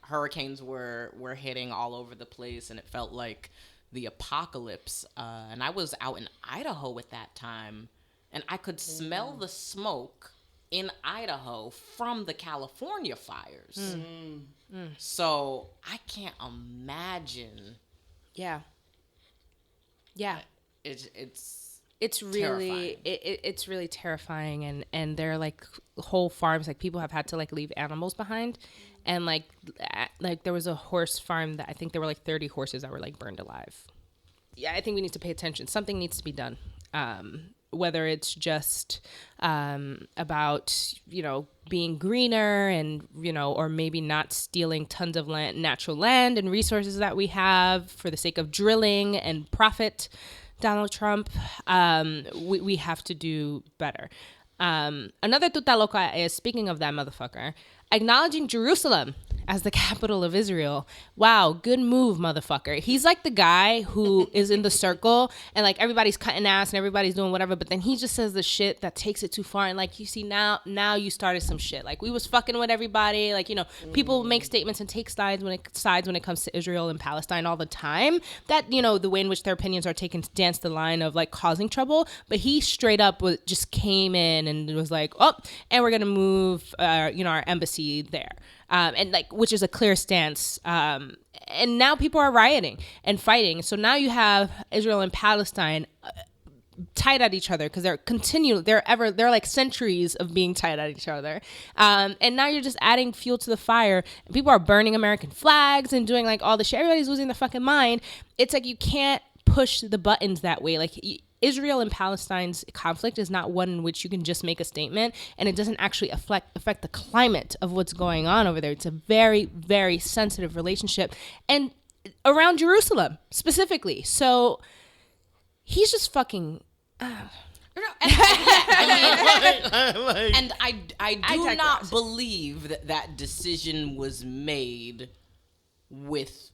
hurricanes were hitting all over the place, and it felt like the apocalypse. And I was out in Idaho at that time, and I could smell the smoke in Idaho from the California fires. So I can't imagine. Yeah. It's really it's really terrifying, and there are like whole farms, like people have had to like leave animals behind, and like there was a horse farm that I think there were like 30 horses that were like burned alive. Yeah, I think we need to pay attention. Something needs to be done. Whether it's just about, being greener and, or maybe not stealing tons of natural land and resources that we have for the sake of drilling and profit, Donald Trump, we have to do better. Another tuta loca is, speaking of that motherfucker, acknowledging Jerusalem as the capital of Israel. Wow, good move, motherfucker. He's like the guy who is in the circle and like everybody's cutting ass and everybody's doing whatever, but then he just says the shit that takes it too far. And like, you see, now you started some shit. Like, we was fucking with everybody. Like, people make statements and take sides when it comes to Israel and Palestine all the time. That, the way in which their opinions are taken dance the line of like causing trouble. But he straight up just came in and was like, and we're going to move, our embassy there. And like, which is a clear stance. And now people are rioting and fighting. So now you have Israel and Palestine tied at each other because they're like centuries of being tied at each other. And now you're just adding fuel to the fire. People are burning American flags and doing like all the shit. Everybody's losing their fucking mind. It's like, you can't push the buttons that way. Like, Israel and Palestine's conflict is not one in which you can just make a statement and it doesn't actually affect the climate of what's going on over there. It's a very, very sensitive relationship, and around Jerusalem specifically. So he's just fucking. And I do not believe that decision was made with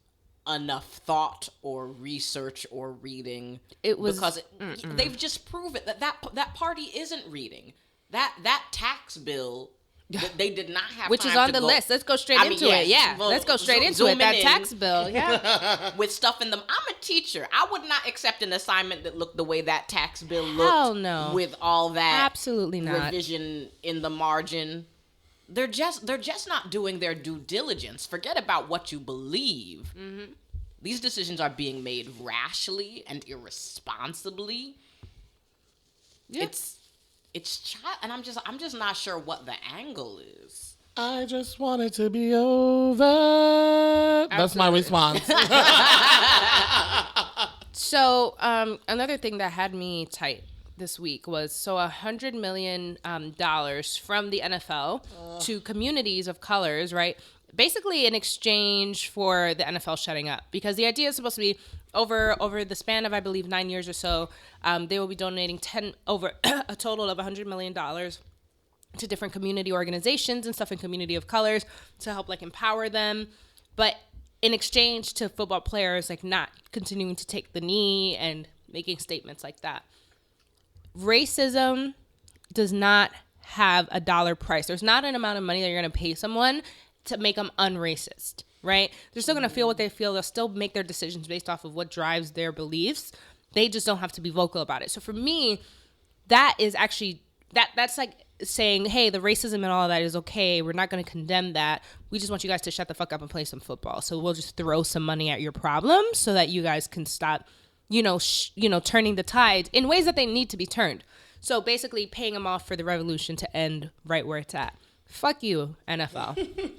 enough thought or research or reading. It was because they've just proven that party isn't reading that tax bill. They did not have which time is on to the go, list. Let's go straight into it. Yeah, well, let's go straight into it. That tax bill, with stuff in them. I'm a teacher. I would not accept an assignment that looked the way that tax bill looked. Hell no. With all that absolutely not revision in the margin. They're just not doing their due diligence. Forget about what you believe. Mm-hmm. These decisions are being made rashly and irresponsibly. Yeah. It's child, and I'm just not sure what the angle is. I just want it to be over. That's my response. So another thing that had me tight this week was $100 million from the NFL to communities of colors, right? Basically in exchange for the NFL shutting up, because the idea is supposed to be over the span of, I believe, 9 years or so, they will be donating a total of $100 million to different community organizations and stuff in community of colors to help like empower them. But in exchange to football players, like not continuing to take the knee and making statements like that. Racism does not have a dollar price. There's not an amount of money that you're going to pay someone to make them unracist, right? They're still going to feel what they feel. They'll still make their decisions based off of what drives their beliefs. They just don't have to be vocal about it. So for me, that is actually, that's like saying, hey, the racism and all of that is okay. We're not going to condemn that. We just want you guys to shut the fuck up and play some football. So we'll just throw some money at your problems so that you guys can stop, turning the tides in ways that they need to be turned. So basically paying them off for the revolution to end right where it's at. Fuck you, NFL.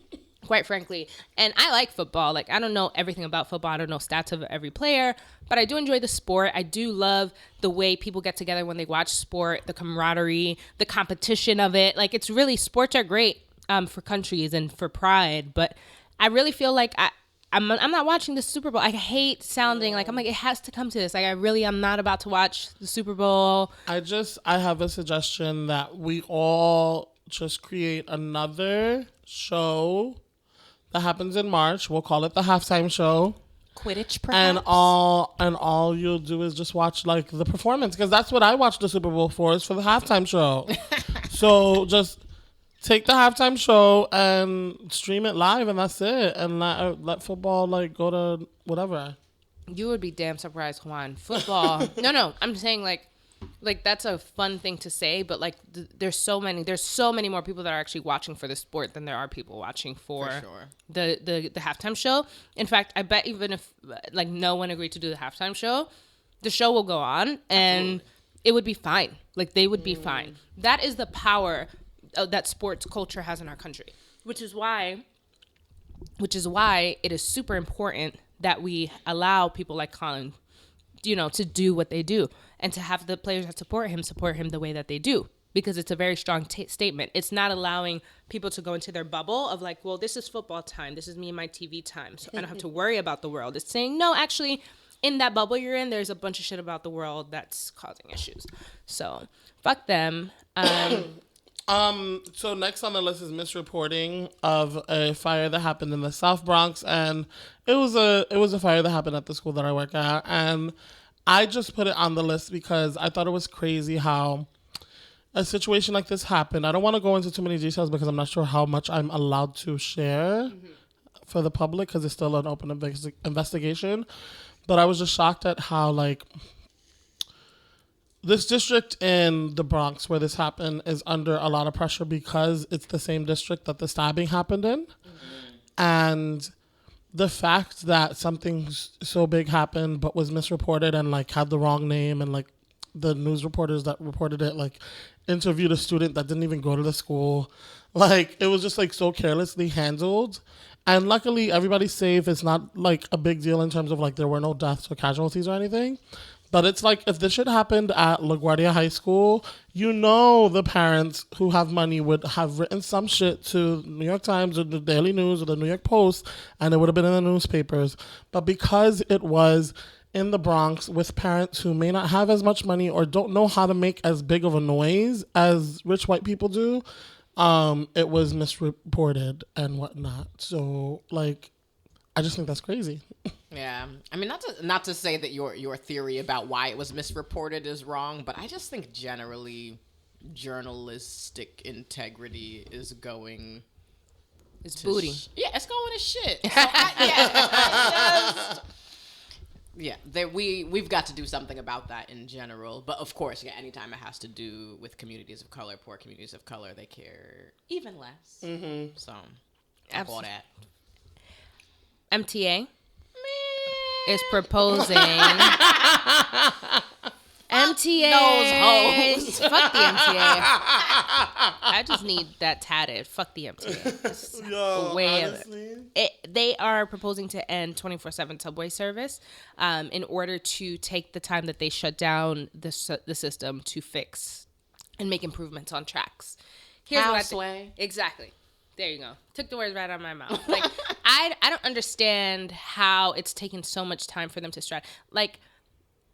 Quite frankly. And I like football. Like, I don't know everything about football. I don't know stats of every player, but I do enjoy the sport. I do love the way people get together when they watch sport, the camaraderie, the competition of it. Like, it's really, sports are great for countries and for pride, but I really feel like I'm not watching the Super Bowl. I hate sounding like, I'm like, it has to come to this. Like, I really am not about to watch the Super Bowl. I have a suggestion that we all just create another show that happens in March. We'll call it the halftime show. Quidditch, perhaps? And all you'll do is just watch like the performance, because that's what I watch the Super Bowl for, is for the halftime show. So just take the halftime show and stream it live, and that's it. And let football like go to whatever. You would be damn surprised, Juan. Football. No. I'm saying like that's a fun thing to say, but like there's so many more people that are actually watching for the sport than there are people watching for sure. the halftime show. In fact, I bet even if like no one agreed to do the halftime show, the show will go on and it would be fine. Like they would be fine. That is the power that sports culture has in our country, which is why it is super important that we allow people like Colin, to do what they do, and to have the players that support him the way that they do, because it's a very strong statement. It's not allowing people to go into their bubble of like, well, this is football time. This is me and my TV time. So I don't have to worry about the world. It's saying, no, actually, in that bubble you're in, there's a bunch of shit about the world that's causing issues. So fuck them. So next on the list is misreporting of a fire that happened in the South Bronx, and it was a fire that happened at the school that I work at, and I just put it on the list because I thought it was crazy how a situation like this happened. I don't want to go into too many details because I'm not sure how much I'm allowed to share for the public because it's still an open investigation, but I was just shocked at how like this district in the Bronx where this happened is under a lot of pressure because it's the same district that the stabbing happened in. And the fact that something so big happened but was misreported and like had the wrong name, and like the news reporters that reported it like interviewed a student that didn't even go to the school. Like it was just like so carelessly handled. And luckily everybody's safe. It's not like a big deal in terms of like there were no deaths or casualties or anything. But it's like, if this shit happened at LaGuardia High School, the parents who have money would have written some shit to New York Times or the Daily News or the New York Post, and it would have been in the newspapers. But because it was in the Bronx with parents who may not have as much money or don't know how to make as big of a noise as rich white people do, it was misreported and whatnot. So, like, I just think that's crazy. Yeah, I mean, not to say that your theory about why it was misreported is wrong, but I just think generally journalistic integrity is going. It's booty. It's going to shit. So we've got to do something about that in general. But of course, anytime it has to do with communities of color, poor communities of color, they care even less. Mm-hmm. So, all that. MTA is proposing MTA. Those hoes. Fuck the MTA. I just need that tatted. Fuck the MTA. Yo, Way honestly. they are proposing to end 24/7 subway service in order to take the time that they shut down the system to fix and make improvements on tracks. Here's what I think. Exactly. There you go. Took the words right out of my mouth. Like, I don't understand how it's taken so much time for them to strike. Like,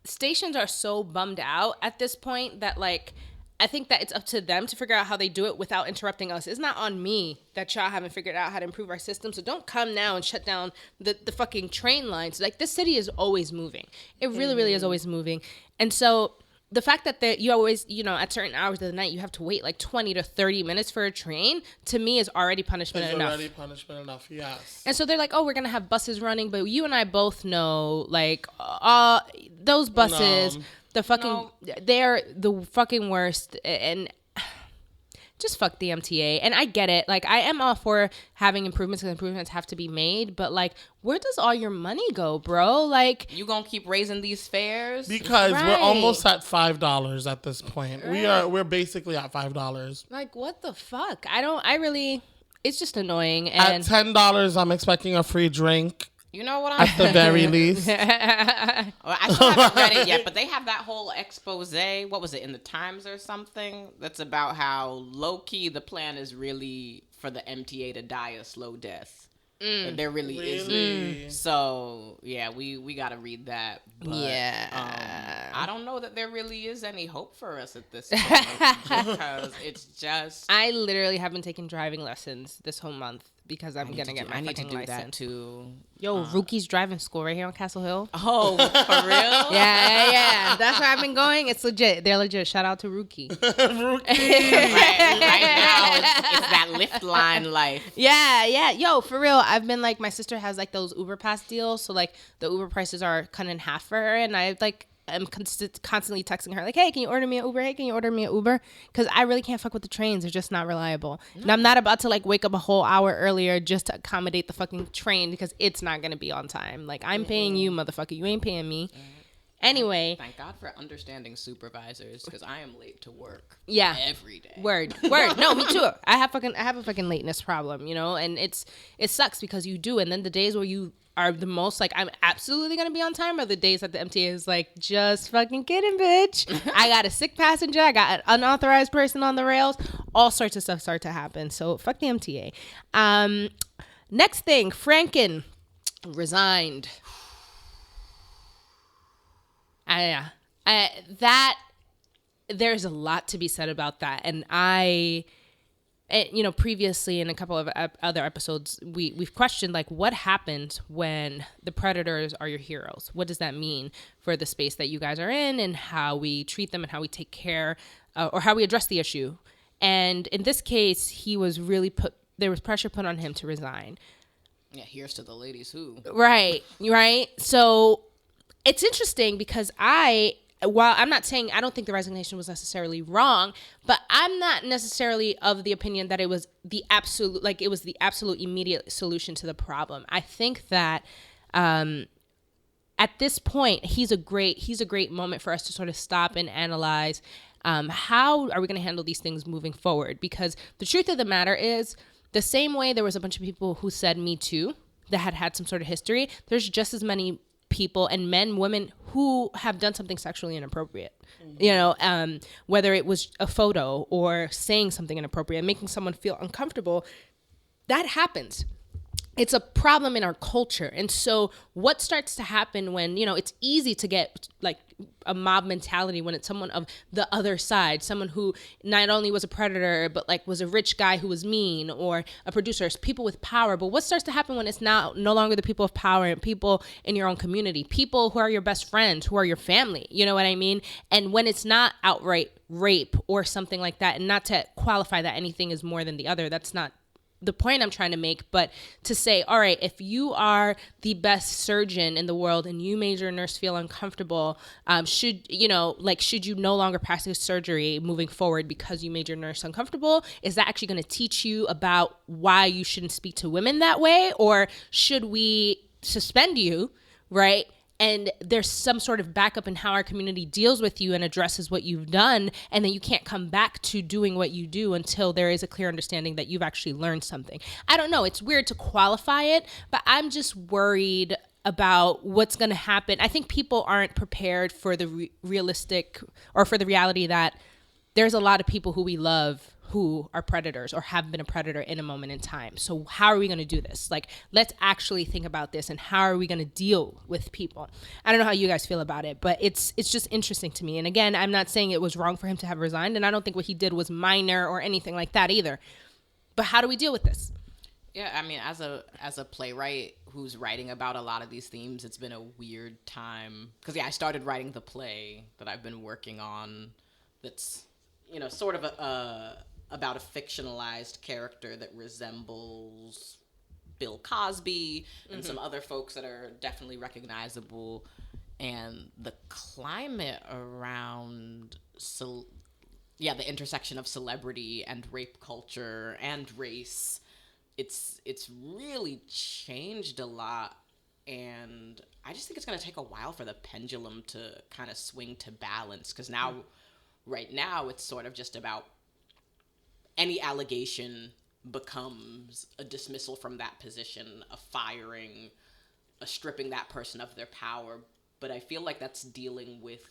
stations are so bummed out at this point that, like, I think that it's up to them to figure out how they do it without interrupting us. It's not on me that y'all haven't figured out how to improve our system. So don't come now and shut down the fucking train lines. Like, this city is always moving. It really, really is always moving. And so the fact that you always, you know, at certain hours of the night, you have to wait like 20 to 30 minutes for a train, to me is already punishment enough. It's already punishment enough, yes. And so they're like, oh, we're going to have buses running. But you and I both know, like, those buses, they're the fucking worst. And just fuck the MTA. And I get it. Like, I am all for having improvements, because improvements have to be made. But, like, where does all your money go, bro? Like, you gonna keep raising these fares? Because we're almost at $5 at this point. Right. We're basically at $5. Like, what the fuck? It's just annoying. And at $10, I'm expecting a free drink. You know what I'm at the very least. Well, I still haven't read it yet, but they have that whole expose. What was it, in the Times or something? That's about how low key the plan is really for the MTA to die a slow death. There really isn't. So yeah, we gotta read that. But, I don't know that there really is any hope for us at this point, because it's just. I literally haven't taken driving lessons this whole month because I'm gonna get my fucking license. That too. Yo, Rookie's driving school right here on Castle Hill. Oh, for real? Yeah. That's where I've been going. It's legit. They're legit. Shout out to Rookie. right now, it's that lift line life. Yeah. Yo, for real. I've been like, my sister has like those Uber Pass deals, so like the Uber prices are cut in half for her, and I'm constantly texting her like, hey, can you order me an Uber? Hey, can you order me an Uber? Because I really can't fuck with the trains. They're just not reliable. No. And I'm not about to like wake up a whole hour earlier just to accommodate the fucking train, because it's not going to be on time. Like, I'm paying you, motherfucker. You ain't paying me. Anyway. Thank God for understanding supervisors, because I am late to work. Yeah. Every day. Word. No, me too. I have a fucking lateness problem, you know, and it sucks because you do. And then the days where you are the most like, I'm absolutely going to be on time, are the days that the MTA is like, just fucking kidding, bitch. I got a sick passenger. I got an unauthorized person on the rails. All sorts of stuff start to happen. So fuck the MTA. Next thing, Franken resigned. That there's a lot to be said about that. And previously in a couple of other episodes, we've questioned, like, what happens when the predators are your heroes? What does that mean for the space that you guys are in, and how we treat them, and how we take care or how we address the issue? And in this case, there was pressure put on him to resign. Yeah, here's to the ladies who. Right. So it's interesting because while I'm not saying I don't think the resignation was necessarily wrong, but I'm not necessarily of the opinion that it was the absolute immediate solution to the problem. I think that at this point, he's a great moment for us to sort of stop and analyze how are we going to handle these things moving forward? Because the truth of the matter is, the same way there was a bunch of people who said Me Too that had some sort of history, there's just as many people and men, women who have done something sexually inappropriate, whether it was a photo or saying something inappropriate, making someone feel uncomfortable. That happens. It's a problem in our culture. And so what starts to happen when, it's easy to get like a mob mentality when it's someone of the other side, someone who not only was a predator, but like was a rich guy who was mean, or a producer, people with power. But what starts to happen when it's no longer the people of power and people in your own community, people who are your best friends, who are your family, you know what I mean? And when it's not outright rape or something like that, and not to qualify that anything is more than the other, that's not the point I'm trying to make, but to say, all right, if you are the best surgeon in the world and you made your nurse feel uncomfortable, should you no longer practice surgery moving forward because you made your nurse uncomfortable? Is that actually going to teach you about why you shouldn't speak to women that way? Or should we suspend you, right? and there's some sort of backup in how our community deals with you and addresses what you've done, and then you can't come back to doing what you do until there is a clear understanding that you've actually learned something. I don't know. It's weird to qualify it, but I'm just worried about what's going to happen. I think people aren't prepared for the realistic or for the reality that there's a lot of people who we love who are predators or have been a predator in a moment in time. So how are we going to do this? Like, let's actually think about this, and how are we going to deal with people? I don't know how you guys feel about it, but it's just interesting to me. And again, I'm not saying it was wrong for him to have resigned, and I don't think what he did was minor or anything like that either. But how do we deal with this? Yeah, I mean, as a playwright who's writing about a lot of these themes, it's been a weird time. Because, I started writing the play that I've been working on that's, sort of about a fictionalized character that resembles Bill Cosby and some other folks that are definitely recognizable. And the climate around the intersection of celebrity and rape culture and race, it's really changed a lot. And I just think it's going to take a while for the pendulum to kind of swing to balance, because right now it's sort of just about any allegation becomes a dismissal from that position, a firing, a stripping that person of their power. But I feel like that's dealing with,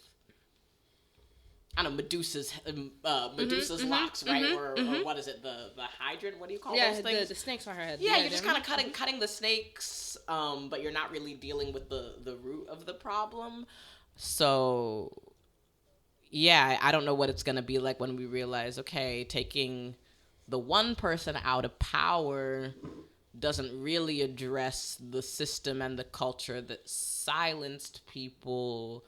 I don't know, Medusa's locks, right? Or what is it, the hydrant? What do you call those things? The snakes on her head. Yeah, you're just kind of cutting the snakes, but you're not really dealing with the root of the problem. So yeah, I don't know what it's going to be like when we realize, okay, taking the one person out of power doesn't really address the system and the culture that silenced people,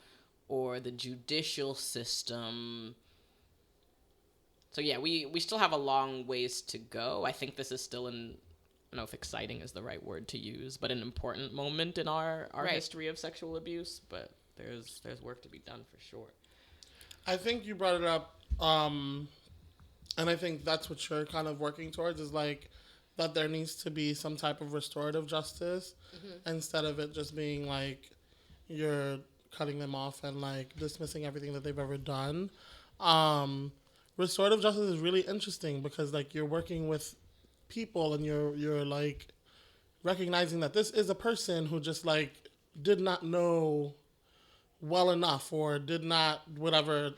or the judicial system. So yeah, we still have a long ways to go. I think this is still I don't know if exciting is the right word to use, but an important moment in our history of sexual abuse. But there's work to be done for sure. I think you brought it up, and I think that's what you're kind of working towards, is like that there needs to be some type of restorative justice instead of it just being like you're cutting them off and like dismissing everything that they've ever done. Restorative justice is really interesting because like you're working with people and you're like recognizing that this is a person who just like did not know well enough or did not whatever.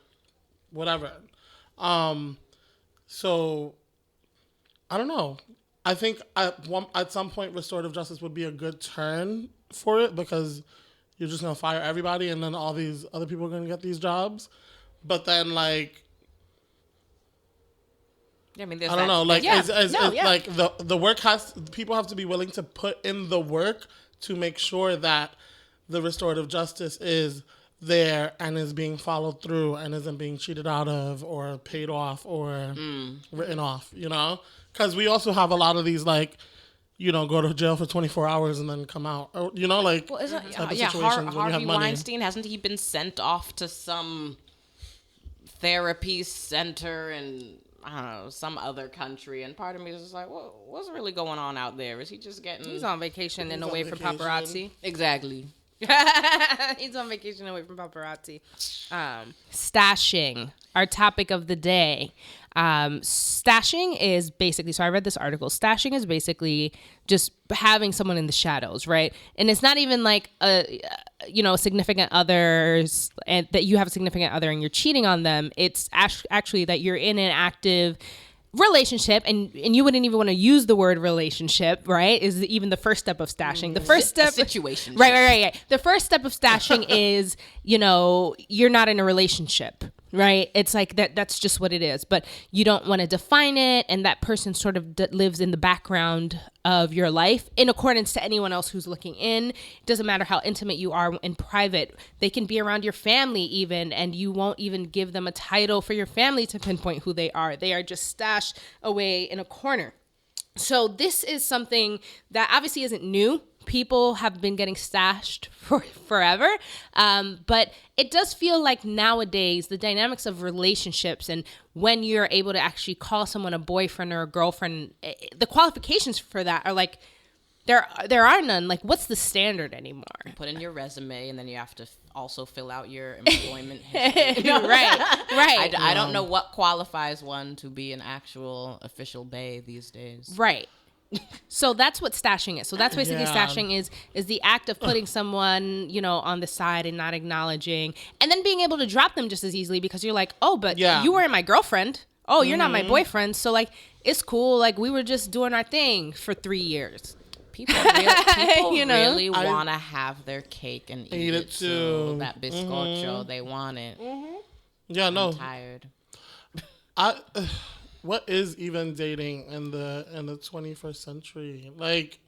So I don't know. I think at some point restorative justice would be a good turn for it, because you're just going to fire everybody and then all these other people are going to get these jobs. But then like, I mean, I don't know. Like, like the work people have to be willing to put in the work to make sure that the restorative justice is there and is being followed through and isn't being cheated out of or paid off or written off, because we also have a lot of these like, go to jail for 24 hours and then come out, or, like, well, Harvey Weinstein, hasn't he been sent off to some therapy center in, I don't know, some other country? And part of me is just like, well, what's really going on out there? Is he just getting... He's on vacation and away from paparazzi. Exactly. He's on vacation away from paparazzi. Stashing, our topic of the day. Stashing is basically, so I read this article. Stashing is basically just having someone in the shadows, right? And it's not even like significant others, and that you have a significant other and you're cheating on them. It's actually that you're in an active relationship, and you wouldn't even want to use the word relationship, right? Is even the first step of stashing. The first step, situation. Right. The first step of stashing is, you're not in a relationship, right? It's like that's just what it is, but you don't want to define it, and that person sort of lives in the background of your life in accordance to anyone else who's looking in. It doesn't matter how intimate you are in private. They can be around your family even, and you won't even give them a title for your family to pinpoint who they are. They are just stashed away in a corner. So this is something that obviously isn't new. People have been getting stashed for forever. But it does feel like nowadays the dynamics of relationships and when you're able to actually call someone a boyfriend or a girlfriend, the qualifications for that are like there are none. Like, what's the standard anymore? Put in your resume, and then you have to also fill out your employment history. Right. I don't know what qualifies one to be an actual official bae these days. Right. So that's what stashing is. So that's basically stashing is the act of putting someone, on the side and not acknowledging, and then being able to drop them just as easily because you're like, oh, but you weren't my girlfriend. Oh, you're not my boyfriend. So like, it's cool. Like, we were just doing our thing for 3 years. People really want to have their cake and eat it too. That bizcocho, they want it. Yeah, no. I'm tired. What is even dating in the 21st century? Like,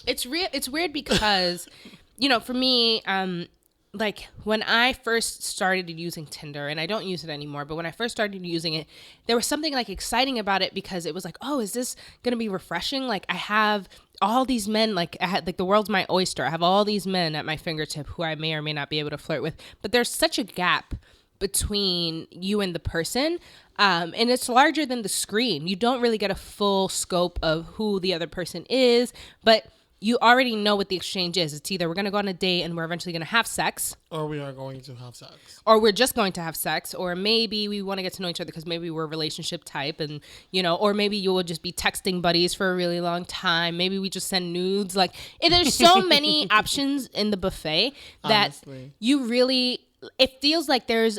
it's weird because, for me, like when I first started using Tinder, and I don't use it anymore, but when I first started using it, there was something like exciting about it because it was like, oh, is this gonna be refreshing? Like, I have all these men, like I had, like, the world's my oyster. I have all these men at my fingertip who I may or may not be able to flirt with, but there's such a gap between you and the person. And it's larger than the screen. You don't really get a full scope of who the other person is, but you already know what the exchange is. It's either we're going to go on a date and we're eventually going to have sex. Or we are going to have sex. Or we're just going to have sex. Or maybe we want to get to know each other because maybe we're a relationship type. And, or maybe you will just be texting buddies for a really long time. Maybe we just send nudes. Like, there's so many options in the buffet that honestly, you really, it feels like there's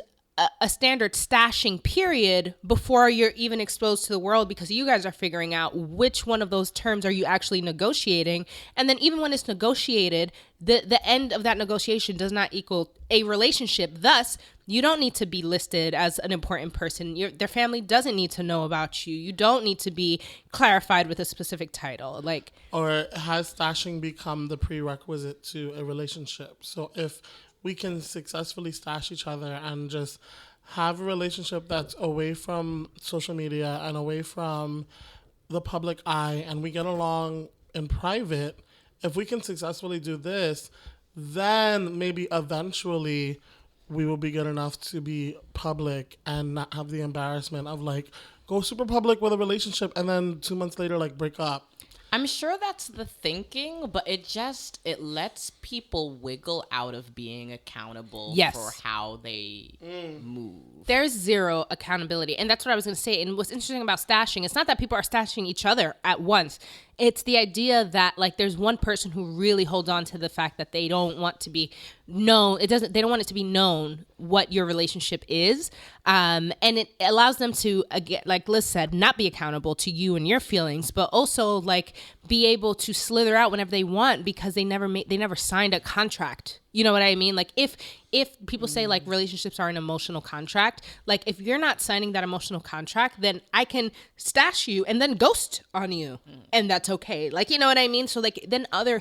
a standard stashing period before you're even exposed to the world because you guys are figuring out which one of those terms are you actually negotiating. And then even when it's negotiated, the end of that negotiation does not equal a relationship. Thus, you don't need to be listed as an important person. Their family doesn't need to know about you. You don't need to be clarified with a specific title. Like, or has stashing become the prerequisite to a relationship? So if we can successfully stash each other and just have a relationship that's away from social media and away from the public eye, and we get along in private, if we can successfully do this, then maybe eventually we will be good enough to be public and not have the embarrassment of like go super public with a relationship and then 2 months later like break up. I'm sure that's the thinking, but it lets people wiggle out of being accountable for how they move. There's zero accountability. And that's what I was going to say. And what's interesting about stashing, it's not that people are stashing each other at once. It's the idea that like there's one person who really holds on to the fact that they don't want to be known. They don't want it to be known what your relationship is. And it allows them to, again, like Liz said, not be accountable to you and your feelings, but also like be able to slither out whenever they want because they never signed a contract. You know what I mean? Like if people say like relationships are an emotional contract, like if you're not signing that emotional contract, then I can stash you and then ghost on you. And that's okay. Like, you know what I mean? So like then other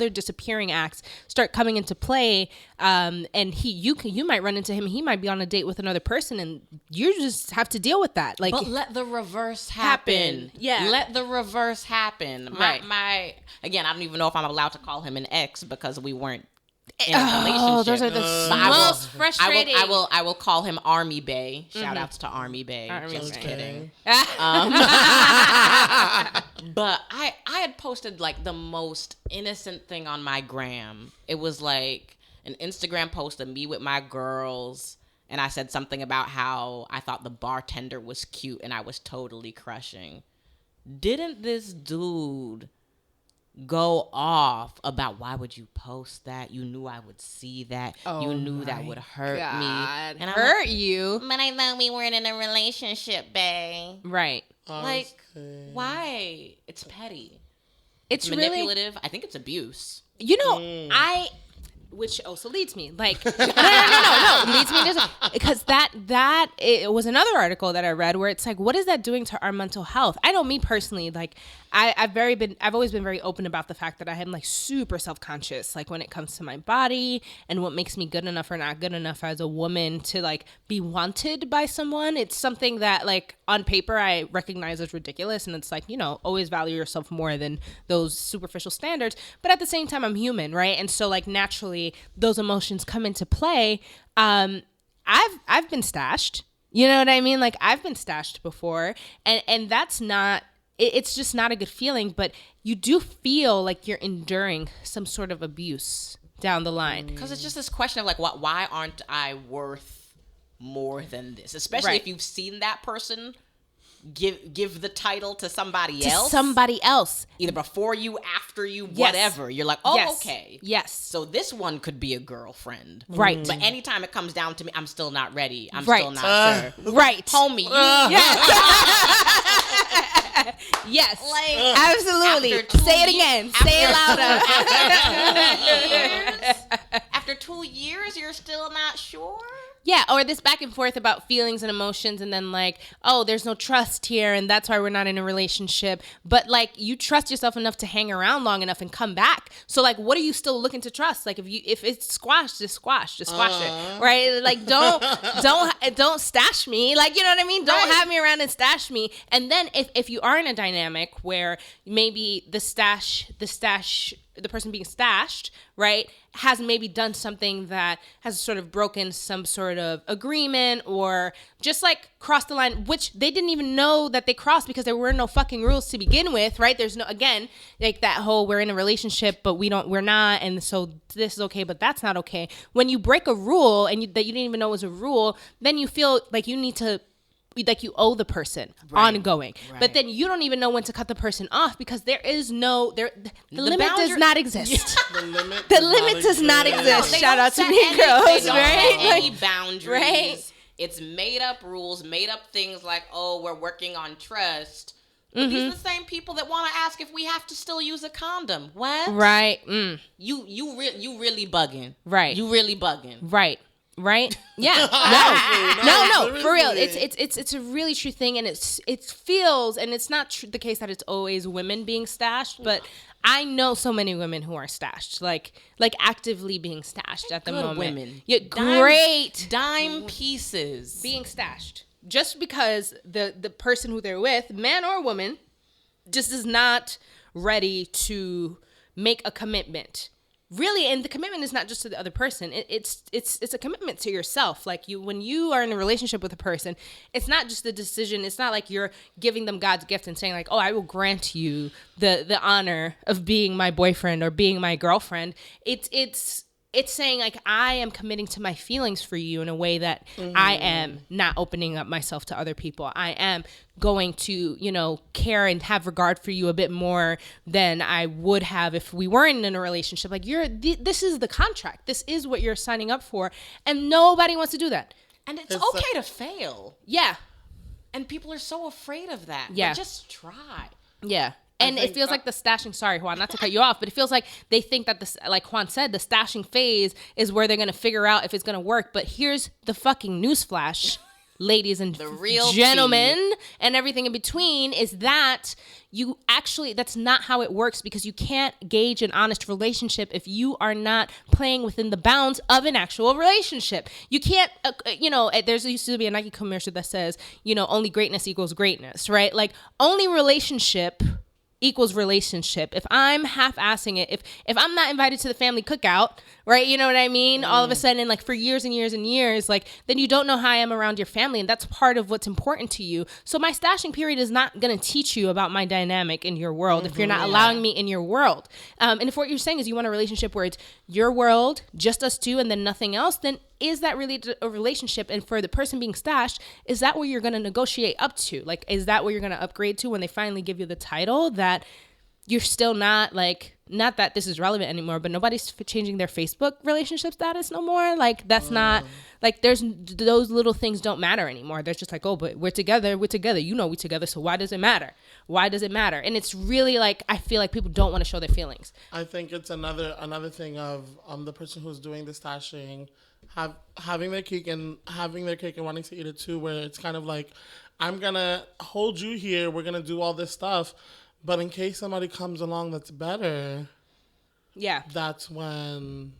disappearing acts start coming into play. And you might run into him. He might be on a date with another person and you just have to deal with that. Like, but let the reverse happen. Yeah. Let the reverse happen. Right. Again, I don't even know if I'm allowed to call him an ex because we weren't in a relationship. Oh, those are the most frustrating. I will call him Army Bae. Shout outs to Army Bae. Just Bae. kidding. But I had posted like the most innocent thing on my gram. It was like an Instagram post of me with my girls, and I said something about how I thought the bartender was cute and I was totally crushing. Didn't this dude go off about why would you post that? You knew I would see that. Oh, you knew that would hurt me. And hurt you. But I thought we weren't in a relationship, bae. Right. Like, why? It's petty. It's manipulative. Really, I think it's abuse. You know, which also leads me no, leads me to, because that it was another article that I read where it's like, what is that doing to our mental health? I know me personally, like I've always been very open about the fact that I am like super self-conscious, like when it comes to my body and what makes me good enough or not good enough as a woman to like be wanted by someone. It's something that like on paper I recognize as ridiculous, and it's like, you know, always value yourself more than those superficial standards. But at the same time, I'm human, right? And so like naturally those emotions come into play. I've been stashed. You know what I mean? Like I've been stashed before, and that's not it's just not a good feeling. But you do feel like you're enduring some sort of abuse down the line. Because it's just this question of like, why aren't I worth more than this? Especially if you've seen that person give the title to somebody else. Either before you, after you, whatever. You're like, okay. Yes. So this one could be a girlfriend. Right. But anytime it comes down to me, I'm still not ready. I'm Right. still not sure. Right. Homie, you Yes. like Absolutely. Say it again. Say it louder. After 2 years, you're still not sure? Yeah, or this back and forth about feelings and emotions, and then like, oh, there's no trust here, and that's why we're not in a relationship. But like, you trust yourself enough to hang around long enough and come back. So like, what are you still looking to trust? Like, if it's squashed, just squash it, right? Like, don't stash me. Like, you know what I mean? Don't have me around and stash me. And then if you are in a dynamic where maybe the person being stashed, right, has maybe done something that has sort of broken some sort of agreement or just like crossed the line, which they didn't even know that they crossed because there were no fucking rules to begin with, right? There's no, again, like that whole we're in a relationship, but we're not, and so this is okay, but that's not okay. When you break a rule and that you didn't even know was a rule, then you feel like you need to, like you owe the person ongoing. But then you don't even know when to cut the person off because there is no, the limit does not exist. The limit does not exist. They Shout don't out to set me any- girls, they don't right? set any boundaries. Right. It's made up rules, made up things like, oh, we're working on trust. But these are the same people that want to ask if we have to still use a condom. What? Right. You really bugging. Right. You really bugging. Right. Right? Yeah. No, for real. It's a really true thing, and it feels, and it's not the case that it's always women being stashed, but I know so many women who are stashed, like actively being stashed at the moment. Women. Yeah, great dime pieces being stashed just because the person who they're with, man or woman, just is not ready to make a commitment. Really, and the commitment is not just to the other person. It's a commitment to yourself. Like when you are in a relationship with a person, it's not just the decision. It's not like you're giving them God's gift and saying like, oh, I will grant you the honor of being my boyfriend or being my girlfriend. It's saying like, I am committing to my feelings for you in a way that I am not opening up myself to other people. I am going to, care and have regard for you a bit more than I would have if we weren't in a relationship. Like this is the contract. This is what you're signing up for. And nobody wants to do that. And it's okay to fail. Yeah. And people are so afraid of that. Yeah. But just try. Yeah. And it feels like the stashing, sorry, Juan, not to cut you off, but it feels like they think that this, like Juan said, the stashing phase is where they're going to figure out if it's going to work. But here's the fucking newsflash, ladies and the real gentlemen and everything in between, is that you actually, that's not how it works, because you can't gauge an honest relationship if you are not playing within the bounds of an actual relationship. You can't, there's used to be a Nike commercial that says, only greatness equals greatness, right? Like only relationship equals relationship. If I'm half-assing it, if I'm not invited to the family cookout, right, you know what I mean? All of a sudden, like for years and years and years, like then you don't know how I am around your family, and that's part of what's important to you. So my stashing period is not going to teach you about my dynamic in your world if you're not allowing me in your world. And if what you're saying is you want a relationship where it's your world, just us two, and then nothing else, then is that really a relationship? And for the person being stashed, is that where you're going to negotiate up to? Like, is that where you're going to upgrade to when they finally give you the title, that you're still not like, not that this is relevant anymore, but nobody's changing their Facebook relationship status no more. Like, that's not, like, there's, those little things don't matter anymore. They're just like, oh, but we're together. We're together. So why does it matter? And it's really like, I feel like people don't want to show their feelings. I think it's another thing of the person who's doing the stashing having their cake and wanting to eat it too, where it's kind of like, I'm gonna hold you here, we're gonna do all this stuff, but in case somebody comes along that's better, that's when.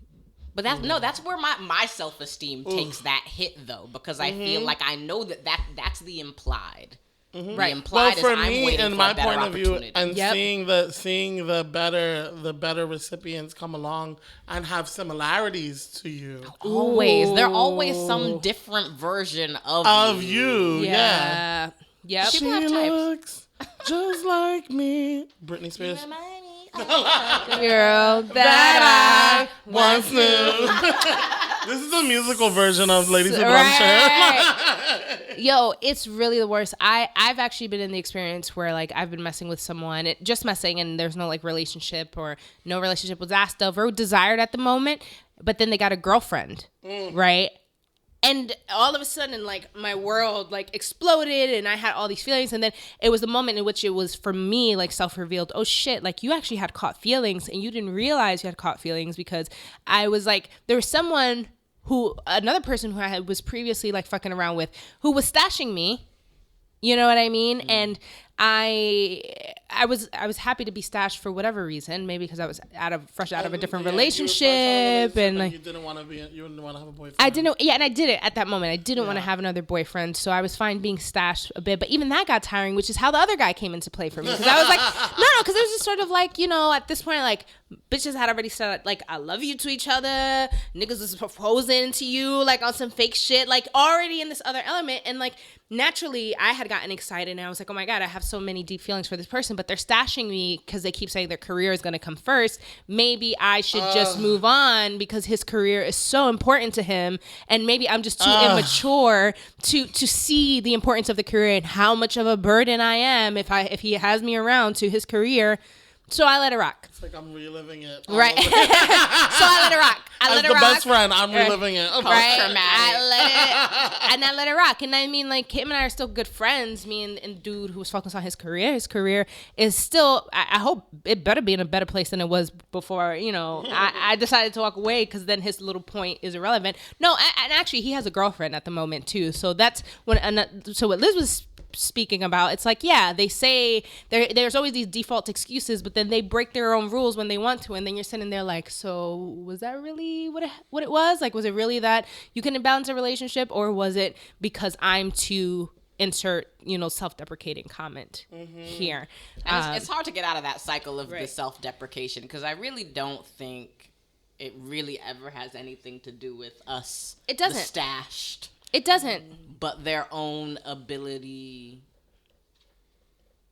But that's where my self-esteem takes that hit, though, because I feel like I know that's the implied. Right. Implied well, for is I'm me, waiting in for my a better point of view, and Yep. seeing the better recipients come along and have similarities to you. Always. There's always some different version of you. Yeah. Yep. She People have types. looks just like me. Britney Spears. Girl that I once knew. This is a musical version of Ladies Who Blonde right. Yo, it's really the worst. I've actually been in the experience where like I've been messing with someone, just messing, and there's no like relationship or no relationship was asked of or desired at the moment, but then they got a girlfriend, right? And all of a sudden, like, my world, like, exploded, and I had all these feelings. And then it was the moment in which it was, for me, like, self-revealed. Oh, shit, like, you actually had caught feelings, and you didn't realize you had caught feelings because I was, like, there was someone another person who I was previously, like, fucking around with who was stashing me. You know what I mean? And I was happy to be stashed for whatever reason, maybe because I was fresh out of a different relationship, and like, you didn't want to have a boyfriend. I didn't, and I did it at that moment. I didn't want to have another boyfriend, so I was fine being stashed a bit. But even that got tiring, which is how the other guy came into play for me. Because I was like, no, because it was just sort of like, you know, at this point, like, bitches had already said like I love you to each other. Niggas was proposing to you like on some fake shit, like already in this other element, and like naturally I had gotten excited and I was like, oh my God, I have so many deep feelings for this person, but they're stashing me because they keep saying their career is going to come first. Maybe I should just move on because his career is so important to him, and maybe I'm just too immature to see the importance of the career and how much of a burden I am if he has me around to his careir. So I let it rock. It's like I'm reliving it. Right. So I let it rock. As the best friend, I'm reliving it. Right. I let it rock. And I mean, like, him and I are still good friends. Me and the dude who was focused on his career. His career is still, I hope it better be in a better place than it was before, you know, I decided to walk away because then his little point is irrelevant. No, and actually, he has a girlfriend at the moment, too. So that's what Liz was speaking about, it's like, yeah, they say there's always these default excuses, but then they break their own rules when they want to, and then you're sitting there like, so was that really what it was? Like, was it really that you couldn't balance a relationship, or was it because I'm too insert, you know, self-deprecating comment here? And it's hard to get out of that cycle of the self-deprecation, because I really don't think it really ever has anything to do with us. It doesn't. The stashed. It doesn't. But their own ability.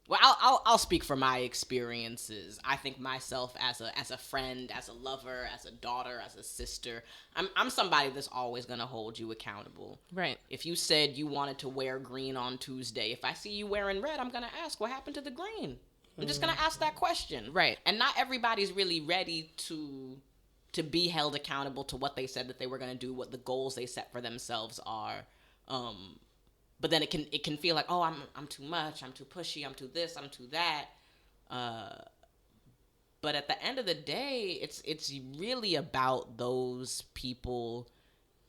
Well, I'll speak for my experiences. I think myself as a friend, as a lover, as a daughter, as a sister, I'm somebody that's always gonna hold you accountable. Right. If you said you wanted to wear green on Tuesday, if I see you wearing red, I'm gonna ask what happened to the green. I'm just gonna ask that question. Right. And not everybody's really ready to be held accountable to what they said that they were going to do, what the goals they set for themselves are. But then it can feel like, oh, I'm too much, I'm too pushy, I'm too this, I'm too that. But at the end of the day, it's really about those people,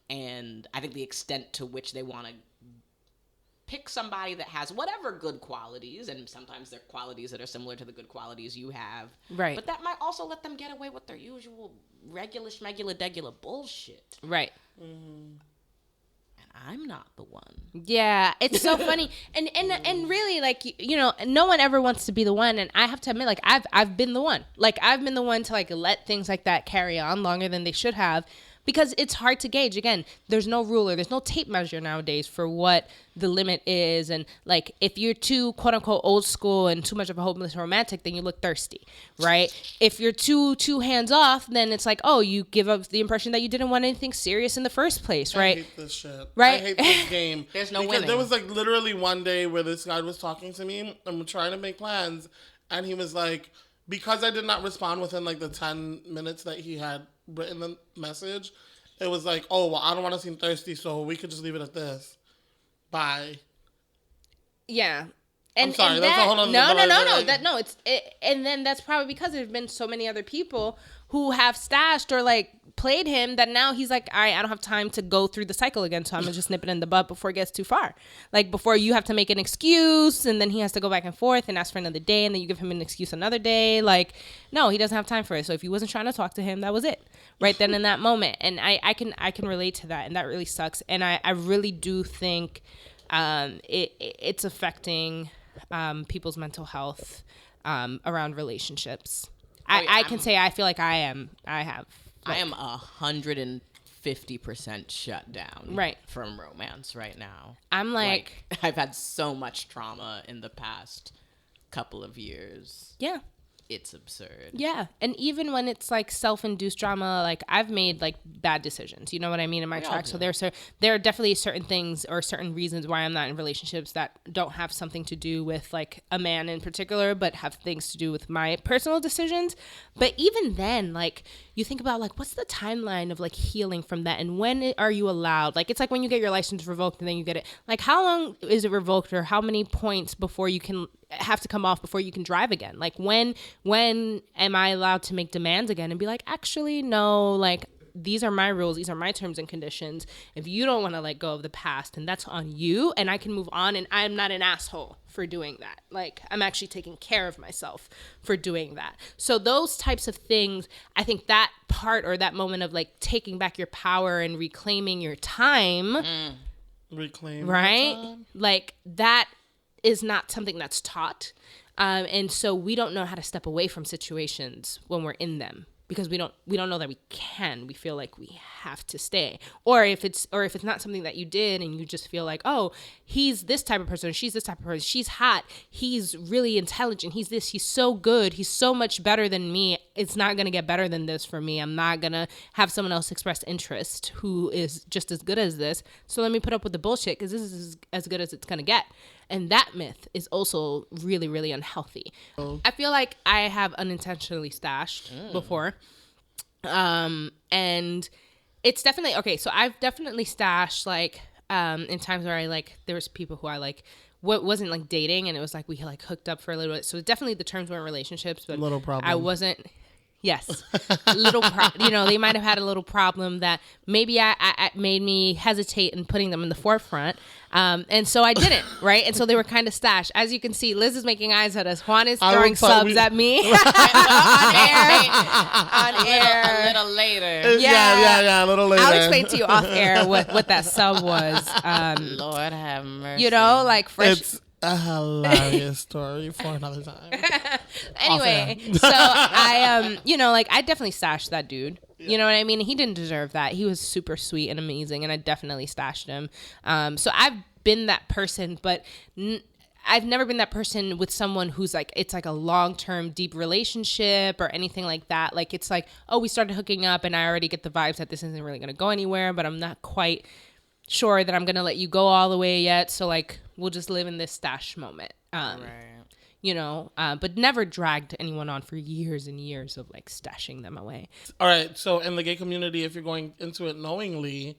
and I think the extent to which they want to pick somebody that has whatever good qualities, and sometimes they're qualities that are similar to the good qualities you have. Right. But that might also let them get away with their usual regular bullshit. Right. And I'm not the one. Yeah, it's so funny. And really, like, you know, no one ever wants to be the one, and I have to admit, like, I've been the one. Like, I've been the one to, like, let things like that carry on longer than they should have. Because it's hard to gauge. Again, there's no ruler. There's no tape measure nowadays for what the limit is. And, like, if you're too, quote, unquote, old school and too much of a hopeless romantic, then you look thirsty, right? If you're too hands off, then it's like, oh, you give up the impression that you didn't want anything serious in the first place, right? I hate this shit. Right? I hate this game. There's no because winning. There was, like, literally one day where this guy was talking to me and we're trying to make plans. And he was like, because I did not respond within, like, the 10 minutes that he had written the message, it was like, oh, well, I don't want to seem thirsty, so we could just leave it at this. Bye. Yeah. I'm sorry, that's a whole other No. And then that's probably because there's been so many other people who have stashed or like played him that now he's like, all right, I don't have time to go through the cycle again, so I'm gonna just nip it in the butt before it gets too far. Like, before you have to make an excuse and then he has to go back and forth and ask for another day and then you give him an excuse another day. Like, no, he doesn't have time for it. So if he wasn't trying to talk to him, that was it. Right then in that moment. And I can relate to that, and that really sucks. And I really do think it's affecting people's mental health around relationships. I can say I feel like I am 150% shut down from romance right now. I'm like I've had so much trauma in the past couple of years. Yeah. It's absurd. Yeah. And even when it's like self-induced drama, like I've made like bad decisions, you know what I mean, in my track. So there are definitely certain things or certain reasons why I'm not in relationships that don't have something to do with like a man in particular, but have things to do with my personal decisions. But even then, like you think about like, what's the timeline of like healing from that? And when are you allowed? Like, it's like when you get your license revoked and then you get it. Like, how long is it revoked, or how many points before you can have to come off before you can drive again? Like, when am I allowed to make demands again and be like, actually, no, like, these are my rules, these are my terms and conditions. If you don't want to let go of the past, and that's on you, and I can move on, and I'm not an asshole for doing that. Like, I'm actually taking care of myself for doing that. So those types of things, I think that part, or that moment of like taking back your power and reclaiming your time, reclaim, right? Like, that is not something that's taught. And so we don't know how to step away from situations when we're in them, because we don't know that we can. We feel like we have to stay. Or if it's not something that you did, and you just feel like, oh, he's this type of person, she's this type of person, she's hot, he's really intelligent, he's this, he's so good, he's so much better than me, it's not going to get better than this for me. I'm not going to have someone else express interest who is just as good as this. So let me put up with the bullshit, because this is as good as it's going to get. And that myth is also really, really unhealthy. I feel like I have unintentionally stashed before. And it's definitely, okay, so I've definitely stashed, like, in times where I, like, there was people who I, like, wasn't, like, dating, and it was, like, we, like, hooked up for a little bit. So definitely the terms weren't relationships, but little problem. I wasn't... Yes, they might have had a little problem that maybe I made me hesitate in putting them in the forefront. And so I didn't, right? And so they were kind of stashed. As you can see, Liz is making eyes at us. Juan is throwing subs at me on air. A little later. Yeah, a little later. I'll explain to you off air what that sub was. Lord have mercy. Like fresh... It's a hilarious story for another time. Anyway, so I, I definitely stashed that dude. Yeah. You know what I mean? He didn't deserve that. He was super sweet and amazing, and I definitely stashed him. So I've been that person, but I've never been that person with someone who's like, it's like a long-term deep relationship or anything like that. Like, it's like, oh, we started hooking up and I already get the vibes that this isn't really going to go anywhere, but I'm not quite sure that I'm going to let you go all the way yet. So like, we'll just live in this stash moment. But never dragged anyone on for years and years of like stashing them away. All right. So in the gay community, if you're going into it knowingly,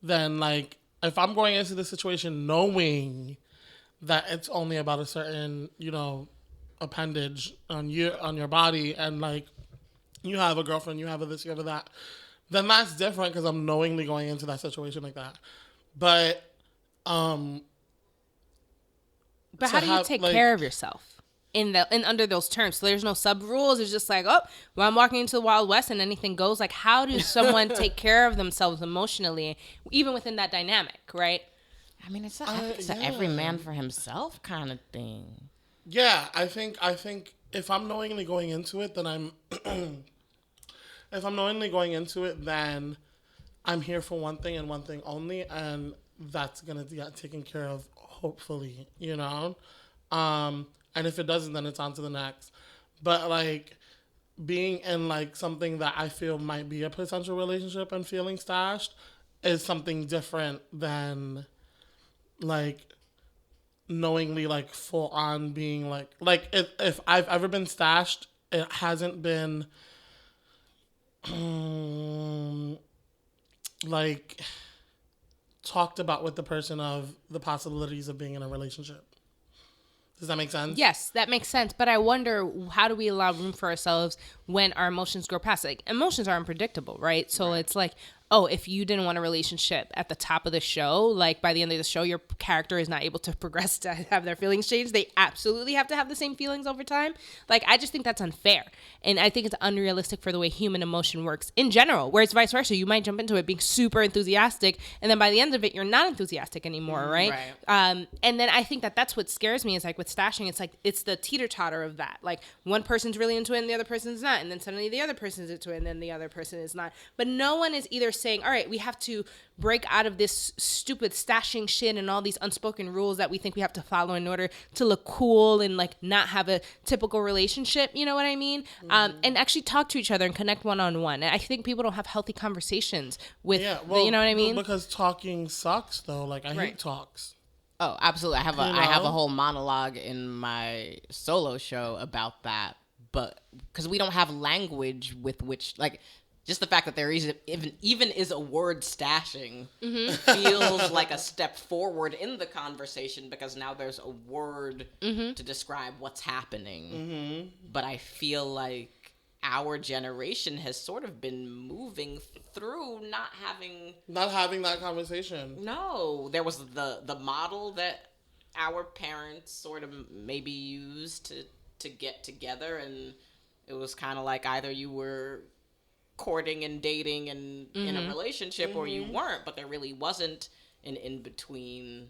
then like, if I'm going into the situation knowing that it's only about a certain, appendage on your body, and like you have a girlfriend, you have a this, you have a that, then that's different, because I'm knowingly going into that situation like that. But how do you take care of yourself in under those terms? So there's no sub rules. It's just like, oh, well, I'm walking into the Wild West and anything goes. Like, how does someone take care of themselves emotionally, even within that dynamic, right? I mean, it's a every man for himself kind of thing. Yeah, I think if I'm knowingly going into it, then then I'm here for one thing and one thing only, and that's gonna get taken care of, hopefully, And if it doesn't, then it's on to the next. But like, being in like something that I feel might be a potential relationship and feeling stashed is something different than like knowingly like full on being like if I've ever been stashed, it hasn't been like talked about with the person of the possibilities of being in a relationship. Does that make sense? Yes, that makes sense. But I wonder, how do we allow room for ourselves when our emotions grow past? Like, emotions are unpredictable, right? So it's like, oh, if you didn't want a relationship at the top of the show, like by the end of the show, your character is not able to progress to have their feelings change. They absolutely have to have the same feelings over time. Like, I just think that's unfair. And I think it's unrealistic for the way human emotion works in general, where it's vice versa. You might jump into it being super enthusiastic, and then by the end of it, you're not enthusiastic anymore, right? And then I think that's what scares me, is like with stashing, it's like, it's the teeter-totter of that. Like, one person's really into it and the other person's not, and then suddenly the other person's into it and then the other person is not. But no one is either saying, all right, we have to break out of this stupid stashing shit and all these unspoken rules that we think we have to follow in order to look cool and like not have a typical relationship, you know what I mean? And actually talk to each other and connect one-on-one. And I think people don't have healthy conversations with, you know what I mean? Because talking sucks though. Like I hate talks. Oh, absolutely. I have a whole monologue in my solo show about that, but because we don't have language with which, like, just the fact that there is even is a word stashing feels like a step forward in the conversation, because now there's a word to describe what's happening. But I feel like our generation has sort of been moving through not having that conversation. No, there was the model that our parents sort of maybe used to get together, and it was kind of like either you were courting and dating and in a relationship or you weren't, but there really wasn't an in-between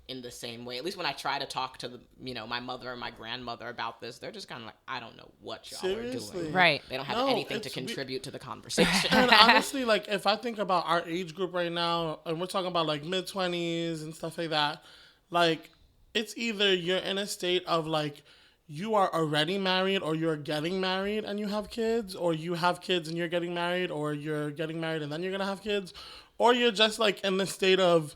in the same way. At least when I try to talk to my mother and my grandmother about this, they're just kind of like, I don't know what y'all are doing. Right. They don't have anything to contribute to the conversation. And honestly, like if I think about our age group right now, and we're talking about like mid-20s and stuff like that, like it's either you're in a state of like you are already married or you're getting married and you have kids, or you have kids and you're getting married, or you're getting married and then you're going to have kids, or you're just like in the state of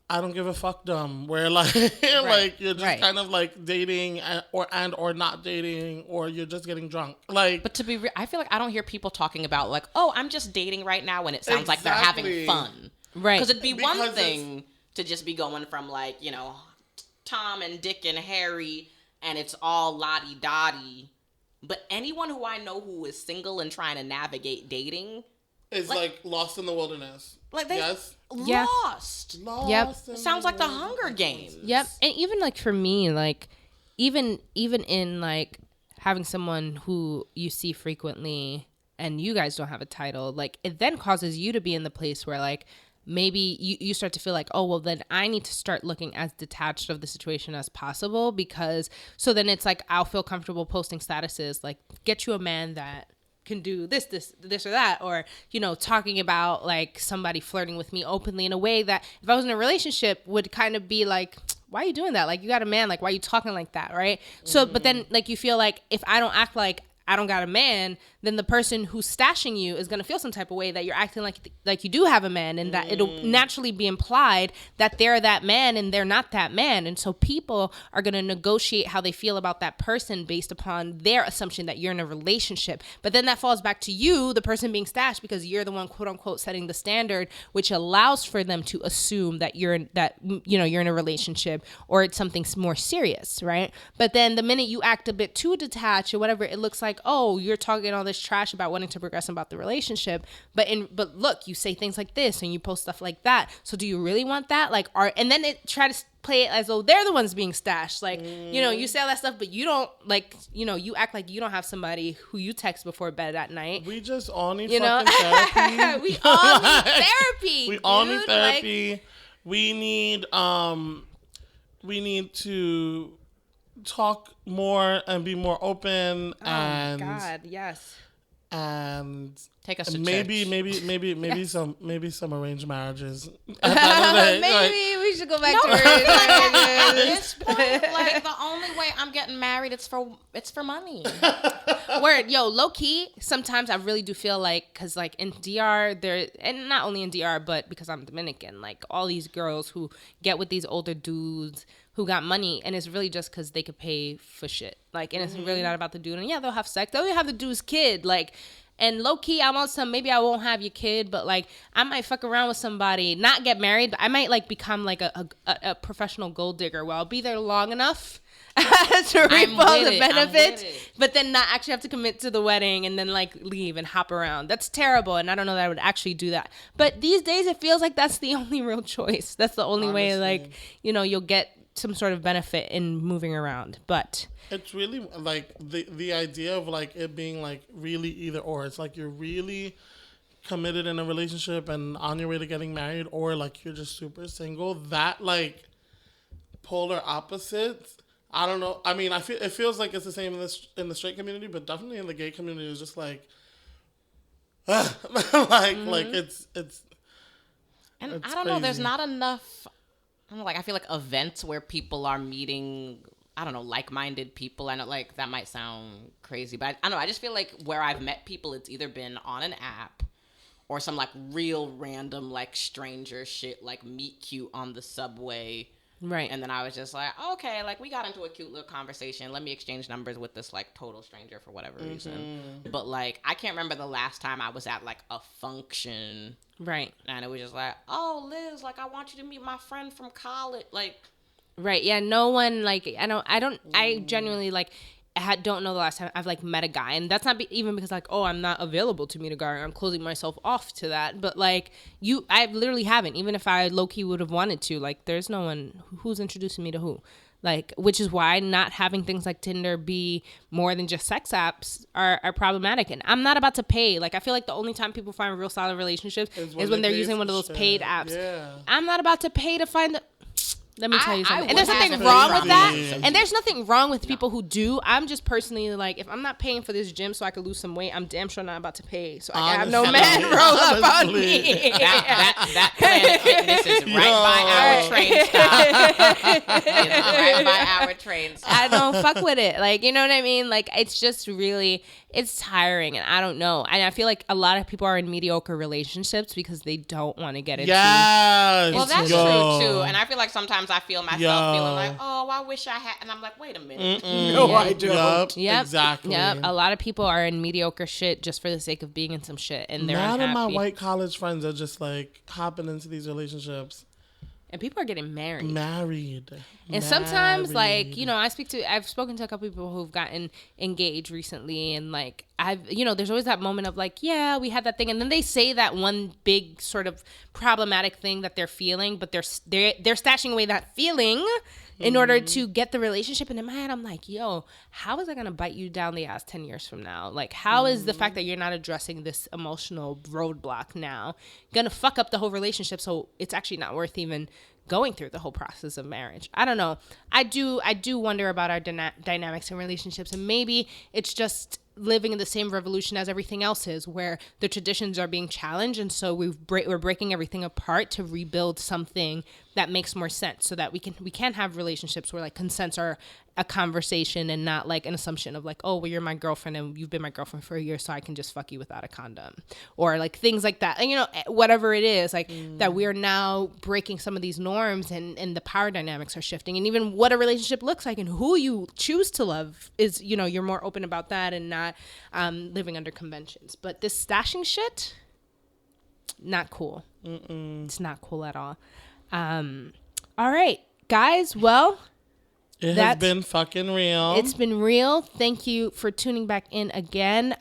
I don't give a fuck dumb, where like like you're just kind of like dating or not dating, or you're just getting drunk. Like, but to be I feel like I don't hear people talking about like, oh, I'm just dating right now, when it sounds like they're having fun. Right. Because it'd be one thing to just be going from like, Tom and Dick and Harry and it's all lottie-dottie. But anyone who I know who is single and trying to navigate dating is like lost in the wilderness. Like they lost. Yep. It sounds like the Hunger Games. Yep. And even like for me, like even in like having someone who you see frequently and you guys don't have a title, like it then causes you to be in the place where like maybe you start to feel like, oh, well, then I need to start looking as detached of the situation as possible, because so then it's like I'll feel comfortable posting statuses like, get you a man that can do this or that, or talking about like somebody flirting with me openly in a way that if I was in a relationship would kind of be like, why are you doing that? Like, you got a man, like why are you talking like that, right? So but then like you feel like if I don't act like I don't got a man, then the person who's stashing you is going to feel some type of way that you're acting like you do have a man, and that it'll naturally be implied that they're that man and they're not that man. And so people are going to negotiate how they feel about that person based upon their assumption that you're in a relationship. But then that falls back to you, the person being stashed, because you're the one, quote unquote, setting the standard, which allows for them to assume that you're in a relationship or it's something more serious, right? But then the minute you act a bit too detached or whatever, it looks like, oh, you're talking all this trash about wanting to progress about the relationship, but look, you say things like this and you post stuff like that. So do you really want that? Like, and then it try to play it as though they're the ones being stashed. Like, you say all that stuff, but you don't you act like you don't have somebody who you text before bed at night. We just all need fucking therapy. We all need therapy. We all need therapy. Like, we need to talk more and be more open. And God, yes. And take us to maybe church. maybe some arranged marriages. Maybe we should go back to arranged at this point, like the only way I'm getting married it's for money. Word, low key. Sometimes I really do feel like, cause like in DR there, and not only in DR, but because I'm Dominican, like all these girls who get with these older dudes who got money, and it's really just because they could pay for shit. Like, and it's really not about the dude. And yeah, they'll have sex. They'll have the dude's kid. Like, and low key, I'm on some, maybe I won't have your kid, but like, I might fuck around with somebody, not get married, but I might like become like a professional gold digger where I'll be there long enough to reap all the benefits, but then not actually have to commit to the wedding and then like leave and hop around. That's terrible. And I don't know that I would actually do that. But these days it feels like that's the only real choice. That's the only way, like, you'll get some sort of benefit in moving around. But it's really like the idea of like it being like really either or. It's like you're really committed in a relationship and on your way to getting married, or like you're just super single. That like polar opposites. I don't know. I mean, it feels like it's the same in the straight community, but definitely in the gay community, it's just like like it's And it's I don't know, there's crazy. not enough, I don't know, like, I feel like events where people are meeting, I don't know, like-minded people. I know, like, that might sound crazy, but I don't know, I just feel like where I've met people, it's either been on an app or some, like, real random, like, stranger shit, like, meet cute on the subway. Right. And then I was just like, okay, like, we got into a cute little conversation. Let me exchange numbers with this, like, total stranger for whatever reason. But, like, I can't remember the last time I was at, like, a function. Right. And it was just like, oh, Liz, like, I want you to meet my friend from college. Like, Right. Yeah. No one, like, I genuinely, like, don't know the last time I've, like, met a guy. And that's not even because, like, oh, I'm not available to meet a guy, or I'm closing myself off to that. But, like, I literally haven't. Even if I low-key would have wanted to. Like, there's no one who's introducing me to who. Like, which is why not having things like Tinder be more than just sex apps are problematic. And I'm not about to pay. Like, I feel like the only time people find real solid relationships is when they're using one of those paid apps. Yeah. I'm not about to pay to find the... Let me tell you something. And there's nothing have wrong a with that. problem. And there's nothing wrong with people who do. I'm just personally like, if I'm not paying for this gym so I can lose some weight, I'm damn sure not about to pay so I can have no man roll up on me. that Planet Fitness is right by our train stop. It's right by our train stop. I don't fuck with it. Like, you know what I mean? Like, it's just really, it's tiring, and I don't know. And I feel like a lot of people are in mediocre relationships because they don't want to get into. Yes. Well, that's Yo. true too. And I feel like sometimes I feel myself Yo. feeling like, oh, I wish I had. And I'm like, wait a minute. No, I don't. Yep. Exactly. Yep. A lot of people are in mediocre shit just for the sake of being in some shit, and they're None of my unhappy. white college friends are just like hopping into these relationships. And people are getting married. And Sometimes, like, you know, I've spoken to a couple people who've gotten engaged recently, and like, there's always that moment of like, yeah, we had that thing, and then they say that one big sort of problematic thing that they're feeling, but they're stashing away that feeling in order to get the relationship. And in my head, I'm like, yo, how is that gonna bite you down the ass 10 years from now? Like, how is the fact that you're not addressing this emotional roadblock now gonna fuck up the whole relationship? So it's actually not worth even going through the whole process of marriage. I don't know. I do wonder about our dynamics in relationships, and maybe it's just living in the same revolution as everything else is, where the traditions are being challenged, and so we're breaking everything apart to rebuild something that makes more sense, so that we can have relationships where like consents are a conversation and not like an assumption of like, oh, well, you're my girlfriend and you've been my girlfriend for a year, so I can just fuck you without a condom, or like things like that. And, you know, whatever it is, like that we are now breaking some of these norms, and the power dynamics are shifting, and even what a relationship looks like and who you choose to love is, you know, you're more open about that and not living under conventions. But this stashing shit, not cool. It's not cool at all. All right, guys. Well, it has been fucking real. It's been real. Thank you for tuning back in again.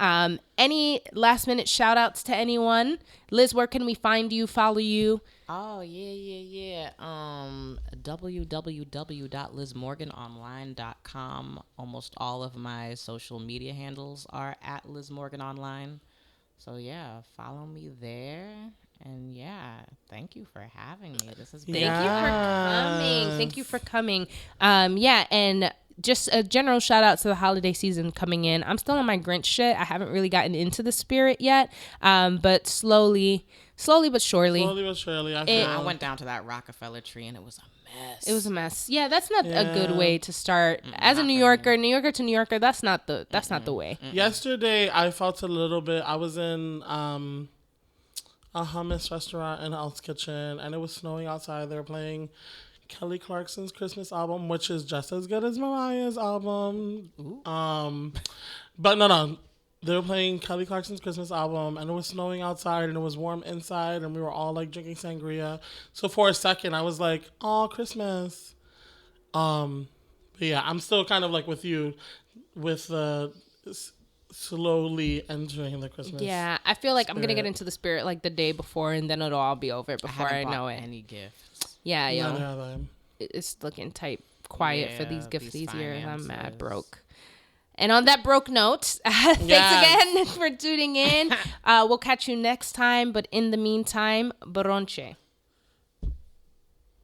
Any last minute shout outs to anyone? Liz, where can we find you, follow you? Oh, yeah. www.lizmorganonline.com. Almost all of my social media handles are at Liz Morgan Online. So, yeah, follow me there. And, yeah, thank you for having me. This has been Thank you for coming. And just a general shout out to the holiday season coming in. I'm still on my Grinch shit. I haven't really gotten into the spirit yet, but slowly but surely. I went down to that Rockefeller tree and it was a mess. It was a mess. Yeah, that's not a good way to start. As a New Yorker to New Yorker, that's not the way. Yesterday, I felt a little bit. I was in a hummus restaurant in Hell's Kitchen, and it was snowing outside. They were playing Kelly Clarkson's Christmas album, which is just as good as Mariah's album. But no. They were playing Kelly Clarkson's Christmas album, and it was snowing outside, and it was warm inside, and we were all like drinking sangria. So for a second, I was like, "Oh, Christmas." But yeah, I'm still kind of like with you, with the slowly entering the Christmas. Yeah, I feel like I'm gonna get into the spirit like the day before, and then it'll all be over before I know it. Any gifts? Yeah, yo, it's looking tight, quiet for these gifts these years. I'm mad broke. And on that broke note, thanks again for tuning in. We'll catch you next time. But in the meantime, bronche.